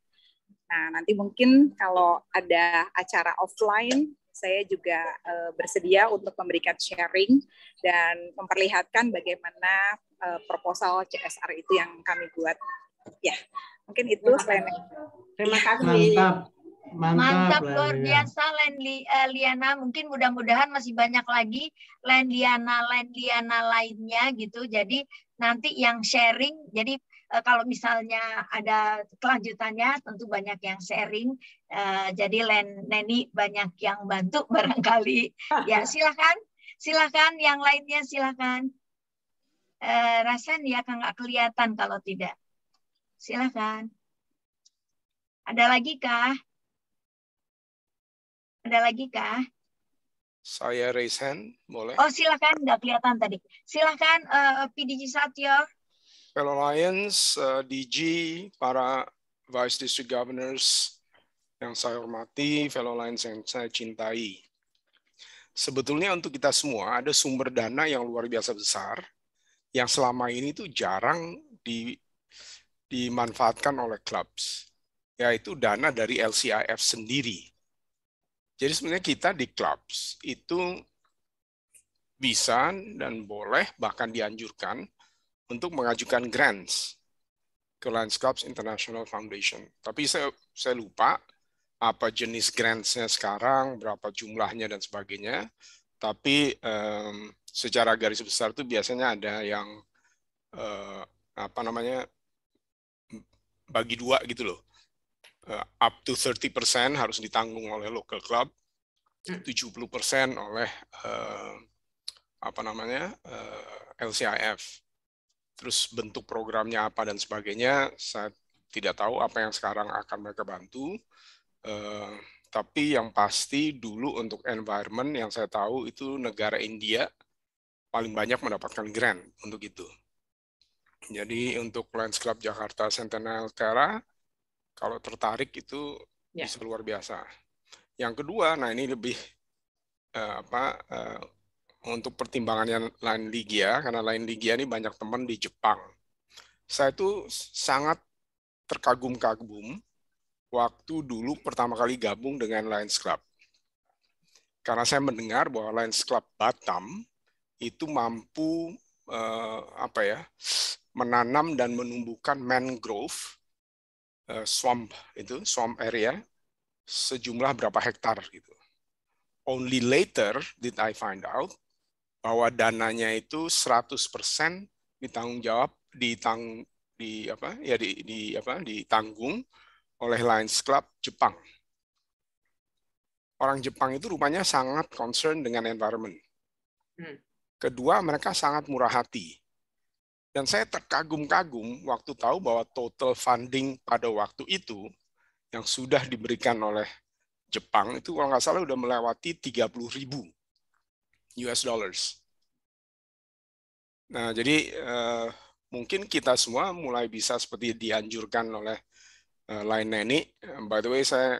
Speaker 13: Nah, nanti mungkin kalau ada acara offline, saya juga bersedia untuk memberikan sharing dan memperlihatkan bagaimana proposal CSR itu yang kami buat. Ya, mungkin itu selain.
Speaker 3: Terima kasih.
Speaker 1: Mantap luar biasa Liana. Mungkin mudah-mudahan masih banyak lagi Liana lainnya gitu. Jadi nanti yang sharing, jadi kalau misalnya ada kelanjutannya tentu banyak yang sharing. Jadi Neni banyak yang bantu barangkali. Ya silakan yang lainnya silakan. Rasan ya kan nggak kelihatan kalau tidak. Silakan. Ada lagi kah? Ada lagi kah?
Speaker 10: Saya raise hand, boleh?
Speaker 1: Oh silakan, nggak kelihatan tadi. Silakan PDG Satyo.
Speaker 10: Fellow Lions, DG, para Vice District Governors yang saya hormati, Fellow Lions yang saya cintai. Sebetulnya untuk kita semua ada sumber dana yang luar biasa besar yang selama ini tuh jarang dimanfaatkan oleh clubs, yaitu dana dari LCIF sendiri. Jadi sebenarnya kita di clubs itu bisa dan boleh bahkan dianjurkan untuk mengajukan grants ke Lions Clubs International Foundation. Tapi saya lupa apa jenis grantsnya sekarang, berapa jumlahnya dan sebagainya. Tapi secara garis besar itu biasanya ada yang bagi 2 gitu loh. Up to 30% harus ditanggung oleh local club, 70% oleh LCIF. Terus bentuk programnya apa dan sebagainya, saya tidak tahu apa yang sekarang akan mereka bantu. Tapi yang pasti dulu untuk environment yang saya tahu itu negara India paling banyak mendapatkan grant untuk itu. Jadi untuk Lions Club Jakarta Centennial Terra, kalau tertarik itu bisa luar biasa. Yang kedua, nah ini lebih untuk pertimbangannya Line Ligia, karena Line Ligia ini banyak teman di Jepang. Saya itu sangat terkagum-kagum waktu dulu pertama kali gabung dengan Lions Club. Karena saya mendengar bahwa Lions Club Batam itu mampu menanam dan menumbuhkan mangrove swamp area sejumlah berapa hektar gitu. Only later did I find out bahwa dananya itu 100% ditanggung oleh Lions Club Jepang. Orang Jepang itu rupanya sangat concern dengan environment. Kedua, mereka sangat murah hati. Dan saya terkagum-kagum waktu tahu bahwa total funding pada waktu itu yang sudah diberikan oleh Jepang itu kalau nggak salah udah melewati 30.000 US dollars. Nah, jadi mungkin kita semua mulai bisa seperti dianjurkan oleh Line Neni. By the way, saya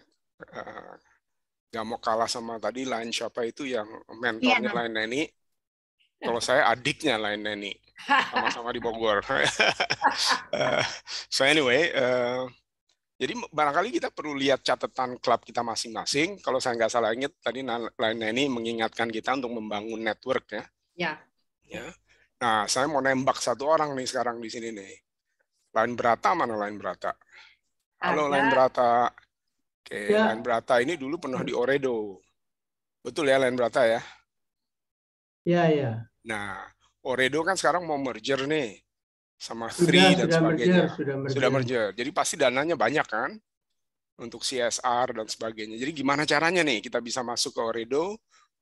Speaker 10: nggak mau kalah sama tadi Line siapa itu yang mentornya Line Neni. Kalau saya adiknya Line Neni, sama-sama di Bogor. So anyway, jadi barangkali kita perlu lihat catatan klub kita masing-masing. Kalau saya nggak salah ingat tadi Line Neni mengingatkan kita untuk membangun network ya. Ya. Nah, saya mau nembak satu orang nih sekarang di sini nih. Line Brata mana Line Brata? Halo Line Brata. Oke, Line Brata ini dulu pernah di Oredo. Betul ya Line Brata ya?
Speaker 2: Iya, iya.
Speaker 10: Nah, Oredo kan sekarang mau merger nih. sama Three dan sebagainya.
Speaker 2: Sudah
Speaker 10: merger. Jadi pasti dananya banyak kan untuk CSR dan sebagainya. Jadi gimana caranya nih kita bisa masuk ke Ooredoo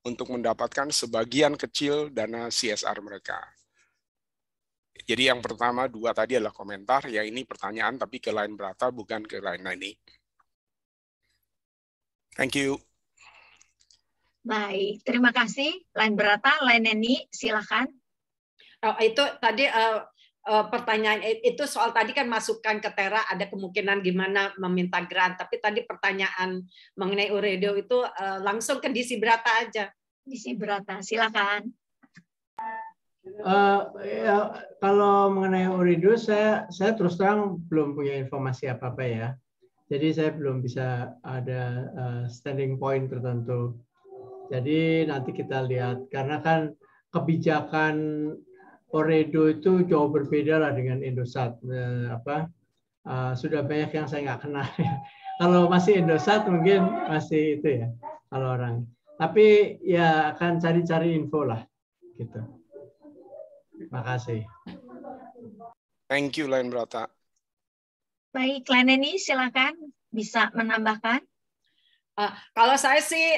Speaker 10: untuk mendapatkan sebagian kecil dana CSR mereka. Jadi yang pertama 2 tadi adalah komentar, ya ini pertanyaan tapi ke Line Brata bukan ke Line Neni. Thank you.
Speaker 1: Baik, terima kasih Line Brata, Line Neni, silakan.
Speaker 3: Itu tadi pertanyaan itu soal tadi kan masukan ke Tera ada kemungkinan gimana meminta grant, tapi tadi pertanyaan mengenai Ooredoo itu langsung ke DC Brata aja.
Speaker 1: DC Brata, silakan.
Speaker 2: Ya, kalau mengenai Ooredoo saya terus terang belum punya informasi apa-apa ya. Jadi saya belum bisa ada standing point tertentu. Jadi nanti kita lihat karena kan kebijakan Ooredoo itu jauh berbeda lah dengan Indosat. Sudah banyak yang saya nggak kenal. Kalau masih Indosat mungkin masih itu ya kalau orang. Tapi ya akan cari-cari info lah gitu. Terima kasih.
Speaker 10: Thank you Line Brata.
Speaker 1: Baik, Line Neni silakan bisa menambahkan.
Speaker 3: Kalau saya sih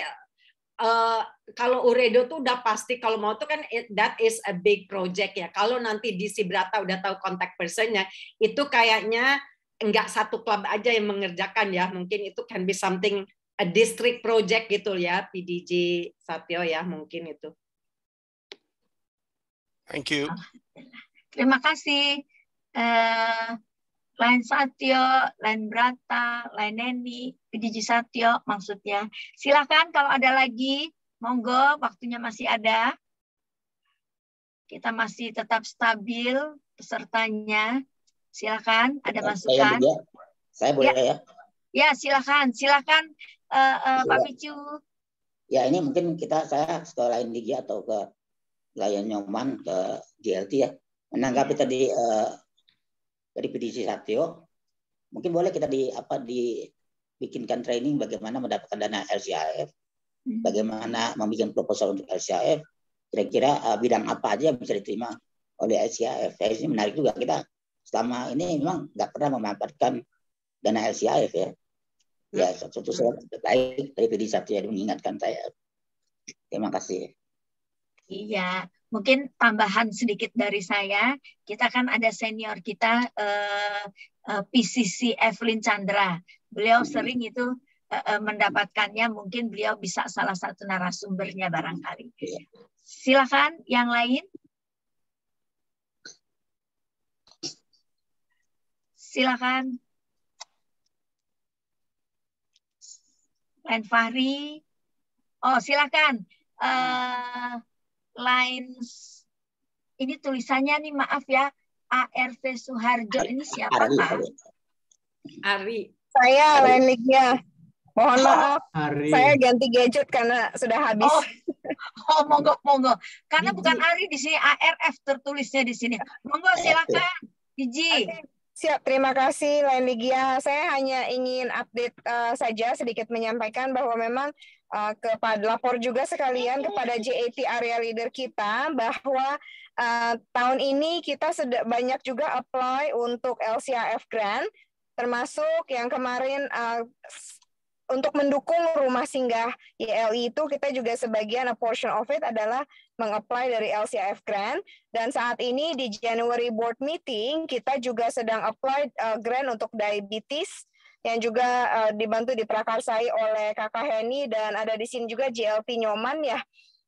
Speaker 3: kalau Ooredoo tuh udah pasti kalau mau tuh kan that is a big project ya. Kalau nanti DC Brata udah tahu contact personnya, itu kayaknya enggak satu klub aja yang mengerjakan ya. Mungkin itu can be something a district project gitu ya, PDG Satyo ya mungkin itu.
Speaker 10: Thank you.
Speaker 1: Terima kasih. Line Satyo, Line Brata, Line Neni, PDG Satyo maksudnya. Silakan kalau ada lagi, monggo waktunya masih ada. Kita masih tetap stabil pesertanya. Silakan, ada masukan.
Speaker 7: Saya boleh ya?
Speaker 1: Ya, silakan. Silakan Pak Micu.
Speaker 7: Ya, ini mungkin saya ke Line Liga atau ke Line Nyoman, ke GLT ya. Menanggapi tadi dari PDC Satyo, mungkin boleh kita dibikinkan training bagaimana mendapatkan dana LCAF, bagaimana membuat proposal untuk LCAF, kira-kira bidang apa aja yang bisa diterima oleh LCAF. Ini menarik juga, kita selama ini memang nggak pernah memanfaatkan dana LCAF ya. Ya, suatu soal baik dari PDC Satyo yang mengingatkan saya. Terima kasih.
Speaker 1: Iya, mungkin tambahan sedikit dari saya, kita kan ada senior kita PCC Evelyn Chandra. Beliau sering itu mendapatkannya, mungkin beliau bisa salah satu narasumbernya barangkali. Silakan yang lain. Silakan. Line Fahri. Oh, silakan. Lines ini tulisannya nih maaf ya, ARV Suharjo ini siapa Pak?
Speaker 3: Ari.
Speaker 6: Saya Line Ligia. Mohon maaf,
Speaker 2: Ari.
Speaker 6: Saya ganti gadget karena sudah habis.
Speaker 1: Oh monggo. Karena bukan Ari di sini, ARF tertulisnya di sini. Monggo silakan, Iji.
Speaker 6: Siap, terima kasih Line Ligia. Saya hanya ingin update saja sedikit menyampaikan bahwa memang kepada lapor juga sekalian kepada JAT area leader kita bahwa tahun ini kita banyak juga apply untuk LCAF grant, termasuk yang kemarin untuk mendukung rumah singgah YLI itu kita juga sebagian a portion of it adalah meng-apply dari LCAF grant, dan saat ini di January board meeting kita juga sedang apply grant untuk diabetes yang juga dibantu diprakarsai oleh Kakak Heni, dan ada di sini juga JLT Nyoman ya.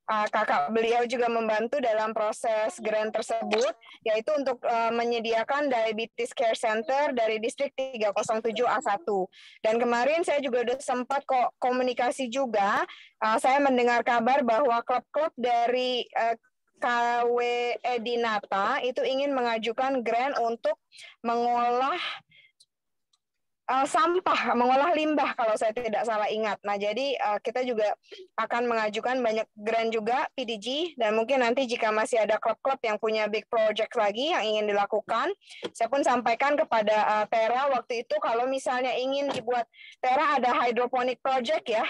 Speaker 6: Kakak beliau juga membantu dalam proses grant tersebut, yaitu untuk menyediakan Diabetes Care Center dari distrik 307A1. Dan kemarin saya juga sudah sempat komunikasi juga, saya mendengar kabar bahwa klub-klub dari KW Edinata itu ingin mengajukan grant untuk mengolah sampah, mengolah limbah kalau saya tidak salah ingat. Nah, jadi kita juga akan mengajukan banyak grant juga PDG, dan mungkin nanti jika masih ada klub-klub yang punya big project lagi yang ingin dilakukan, saya pun sampaikan kepada Tera waktu itu kalau misalnya ingin dibuat, Tera ada hydroponic project ya,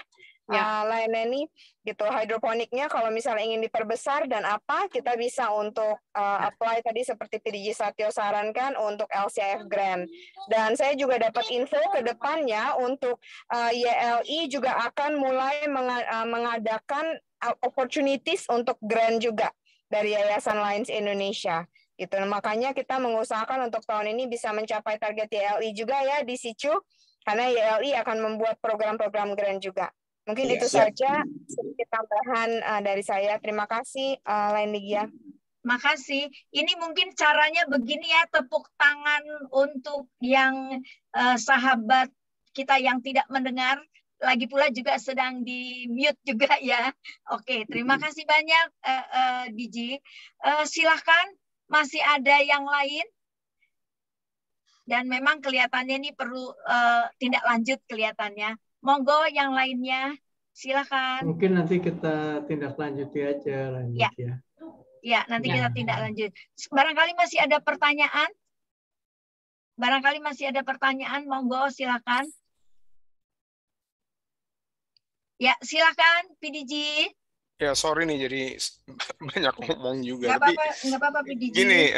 Speaker 6: lainnya ini gitu. Hidroponiknya kalau misalnya ingin diperbesar dan apa, kita bisa untuk apply tadi seperti PDG Satyo sarankan untuk LCIF grant. Dan saya juga dapat info ke depannya untuk YLI juga akan mulai mengadakan opportunities untuk grant juga dari Yayasan Lions Indonesia. Gitu. Makanya kita mengusahakan untuk tahun ini bisa mencapai target YLI juga ya di Sicu, karena YLI akan membuat program-program grant juga. Mungkin itu saja sedikit tambahan dari saya. Terima kasih, Lain Ligia.
Speaker 1: Makasih. Ini mungkin caranya begini ya, tepuk tangan untuk yang sahabat kita yang tidak mendengar. Lagi pula juga sedang di mute juga ya. Oke, terima kasih banyak Diji. Silahkan, masih ada yang lain? Dan memang kelihatannya ini perlu tindak lanjut kelihatannya. Monggo yang lainnya, silakan.
Speaker 2: Mungkin nanti kita tindak lanjuti aja lanjut ya.
Speaker 1: Ya, nanti kita tindak lanjut. Barangkali masih ada pertanyaan? Barangkali masih ada pertanyaan, monggo silakan. Ya, silakan PDG.
Speaker 10: Ya, sorry nih jadi banyak ngomong juga.
Speaker 1: Nggak apa-apa PDG.
Speaker 10: Gini,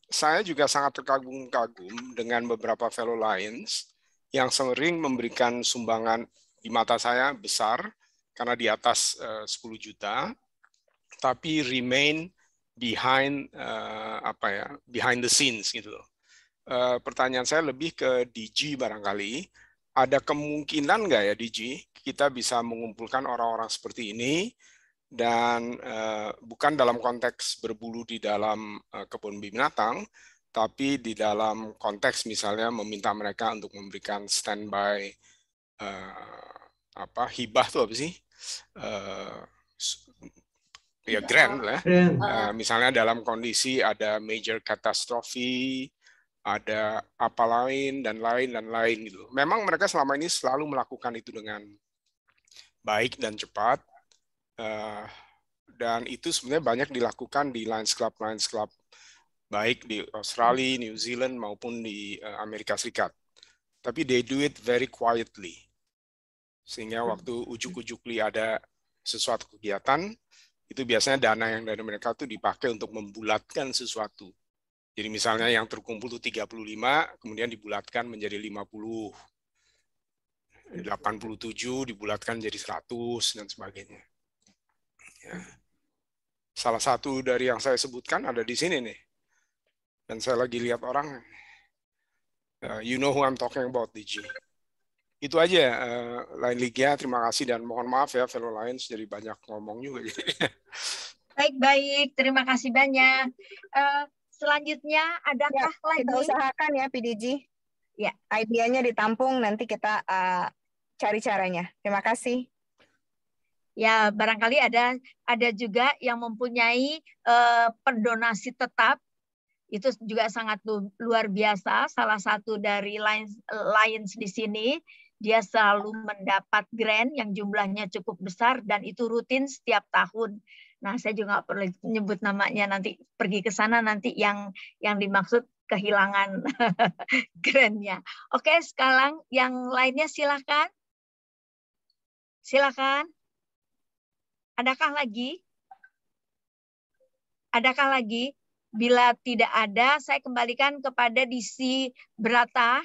Speaker 10: saya juga sangat terkagum-kagum dengan beberapa fellow Lions yang sering memberikan sumbangan di mata saya besar karena di atas 10 juta, tapi remain behind behind the scenes gitu loh. Pertanyaan saya lebih ke DG barangkali, ada kemungkinan nggak ya DG kita bisa mengumpulkan orang-orang seperti ini dan bukan dalam konteks berbulu di dalam kebun binatang, tapi di dalam konteks misalnya meminta mereka untuk memberikan standby hibah tuh apa sih? Ya grant lah. Misalnya dalam kondisi ada major catastrophe, ada apa lain dan lain gitu. Memang mereka selama ini selalu melakukan itu dengan baik dan cepat. Dan itu sebenarnya banyak dilakukan di Lions Club baik di Australia, New Zealand maupun di Amerika Serikat. Tapi they do it very quietly. Sehingga waktu ujuk-ujukli ada sesuatu kegiatan, itu biasanya dana yang dari mereka itu dipakai untuk membulatkan sesuatu. Jadi misalnya yang terkumpul itu 35, kemudian dibulatkan menjadi 50. 87 dibulatkan jadi 100 dan sebagainya. Ya. Salah satu dari yang saya sebutkan ada di sini nih. Dan saya lagi lihat orang, you know who I'm talking about, DG. Itu aja, Lain Ligia, terima kasih dan mohon maaf ya, fellow Lions, jadi banyak ngomong juga.
Speaker 1: Baik, terima kasih banyak. Selanjutnya, adakah lagi?
Speaker 6: Kita usahakan ya, PDG. Ya, idenya ditampung, nanti kita cari caranya. Terima kasih.
Speaker 1: Ya, barangkali ada juga yang mempunyai pendonasi tetap. Itu juga sangat luar biasa. Salah satu dari Lions di sini, dia selalu mendapat grant yang jumlahnya cukup besar dan itu rutin setiap tahun. Nah, saya juga nggak perlu nyebut namanya, nanti pergi ke sana nanti yang dimaksud kehilangan grant-nya. Oke, sekarang yang lainnya silakan. Silakan. Adakah lagi? Adakah lagi? Bila tidak ada, saya kembalikan kepada DC Brata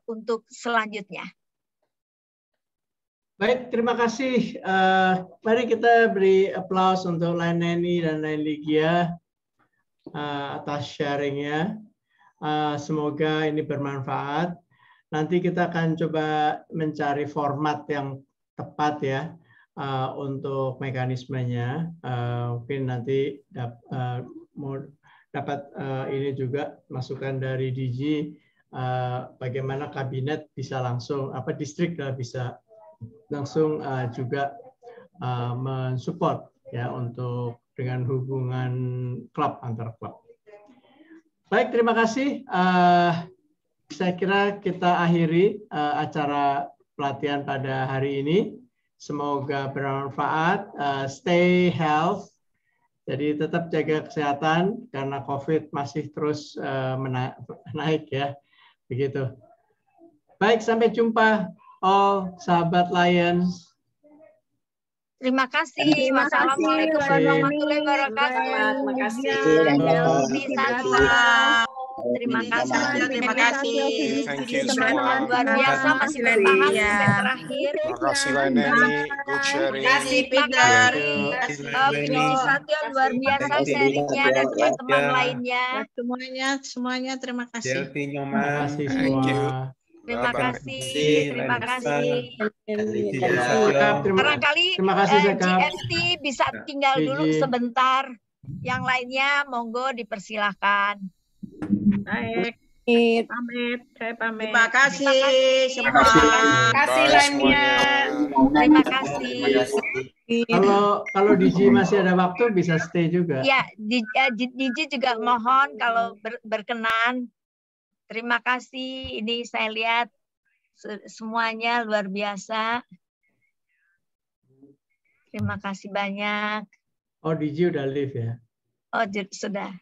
Speaker 1: untuk selanjutnya.
Speaker 2: Baik, terima kasih. Mari kita beri aplaus untuk Lain Neni dan Lain Ligia atas sharingnya. Semoga ini bermanfaat. Nanti kita akan coba mencari format yang tepat ya. Untuk mekanismenya, mungkin nanti dapat ini juga masukan dari DG bagaimana kabinet bisa langsung distrik bisa langsung juga mensupport ya untuk dengan hubungan klub antar klub. Baik, terima kasih. Saya kira kita akhiri acara pelatihan pada hari ini. Semoga bermanfaat, stay health, jadi tetap jaga kesehatan karena COVID masih terus naik ya, begitu. Baik, sampai jumpa. all sahabat Lions.
Speaker 1: Terima kasih. Wassalamualaikum warahmatullahi wabarakatuh.
Speaker 3: Terima kasih.
Speaker 1: Terima kasih.
Speaker 12: Terima kasih.
Speaker 10: Thank you semua.
Speaker 1: Luar biasa masih bertahan sampai terakhir.
Speaker 10: Terima kasih Laineni, good sharing.
Speaker 3: Terima kasih
Speaker 1: Peter.
Speaker 3: Peter.
Speaker 1: Satyo luar biasa sharingnya dan teman-teman lainnya.
Speaker 12: Semuanya terima kasih.
Speaker 9: Jelti Nyoman.
Speaker 10: Thank you.
Speaker 1: Terima kasih. Terima kasih. Barangkali
Speaker 2: Terima kasih Sekap.
Speaker 1: GMT bisa tinggal dulu sebentar. Yang lainnya monggo dipersilahkan.
Speaker 6: Baik. Pamit, saya pamit.
Speaker 12: Terima kasih semua.
Speaker 3: Terima kasih lainnya.
Speaker 1: Terima kasih.
Speaker 2: Kalau Diji masih ada waktu bisa stay juga.
Speaker 1: Ya, Diji juga mohon kalau berkenan. Terima kasih. Ini saya lihat semuanya luar biasa. Terima kasih banyak.
Speaker 2: Oh, Diji udah live ya?
Speaker 1: Oh, sudah.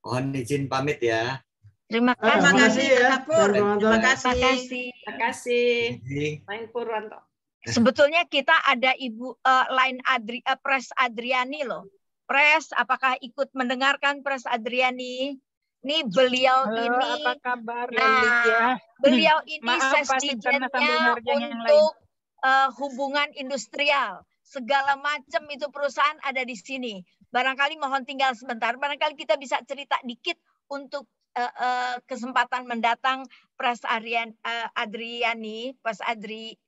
Speaker 8: Mohon izin pamit ya.
Speaker 1: Terima kasih.
Speaker 12: Terima kasih ya.
Speaker 1: Terima kasih.
Speaker 3: Terima kasih. Lain Purwanto.
Speaker 1: Sebetulnya kita ada Ibu Pres Adriani loh. Pres, apakah ikut mendengarkan Pres Adriani? Nih beliau ini.
Speaker 6: Apa kabar?
Speaker 1: Beliau ini
Speaker 6: Maaf, Pak,
Speaker 1: sesdijennya
Speaker 6: sambil ngerjain yang
Speaker 1: untuk hubungan industrial. Segala macam itu perusahaan ada di sini. Barangkali mohon tinggal sebentar. Barangkali kita bisa cerita dikit untuk kesempatan mendatang Pres Adriani, Pres Adri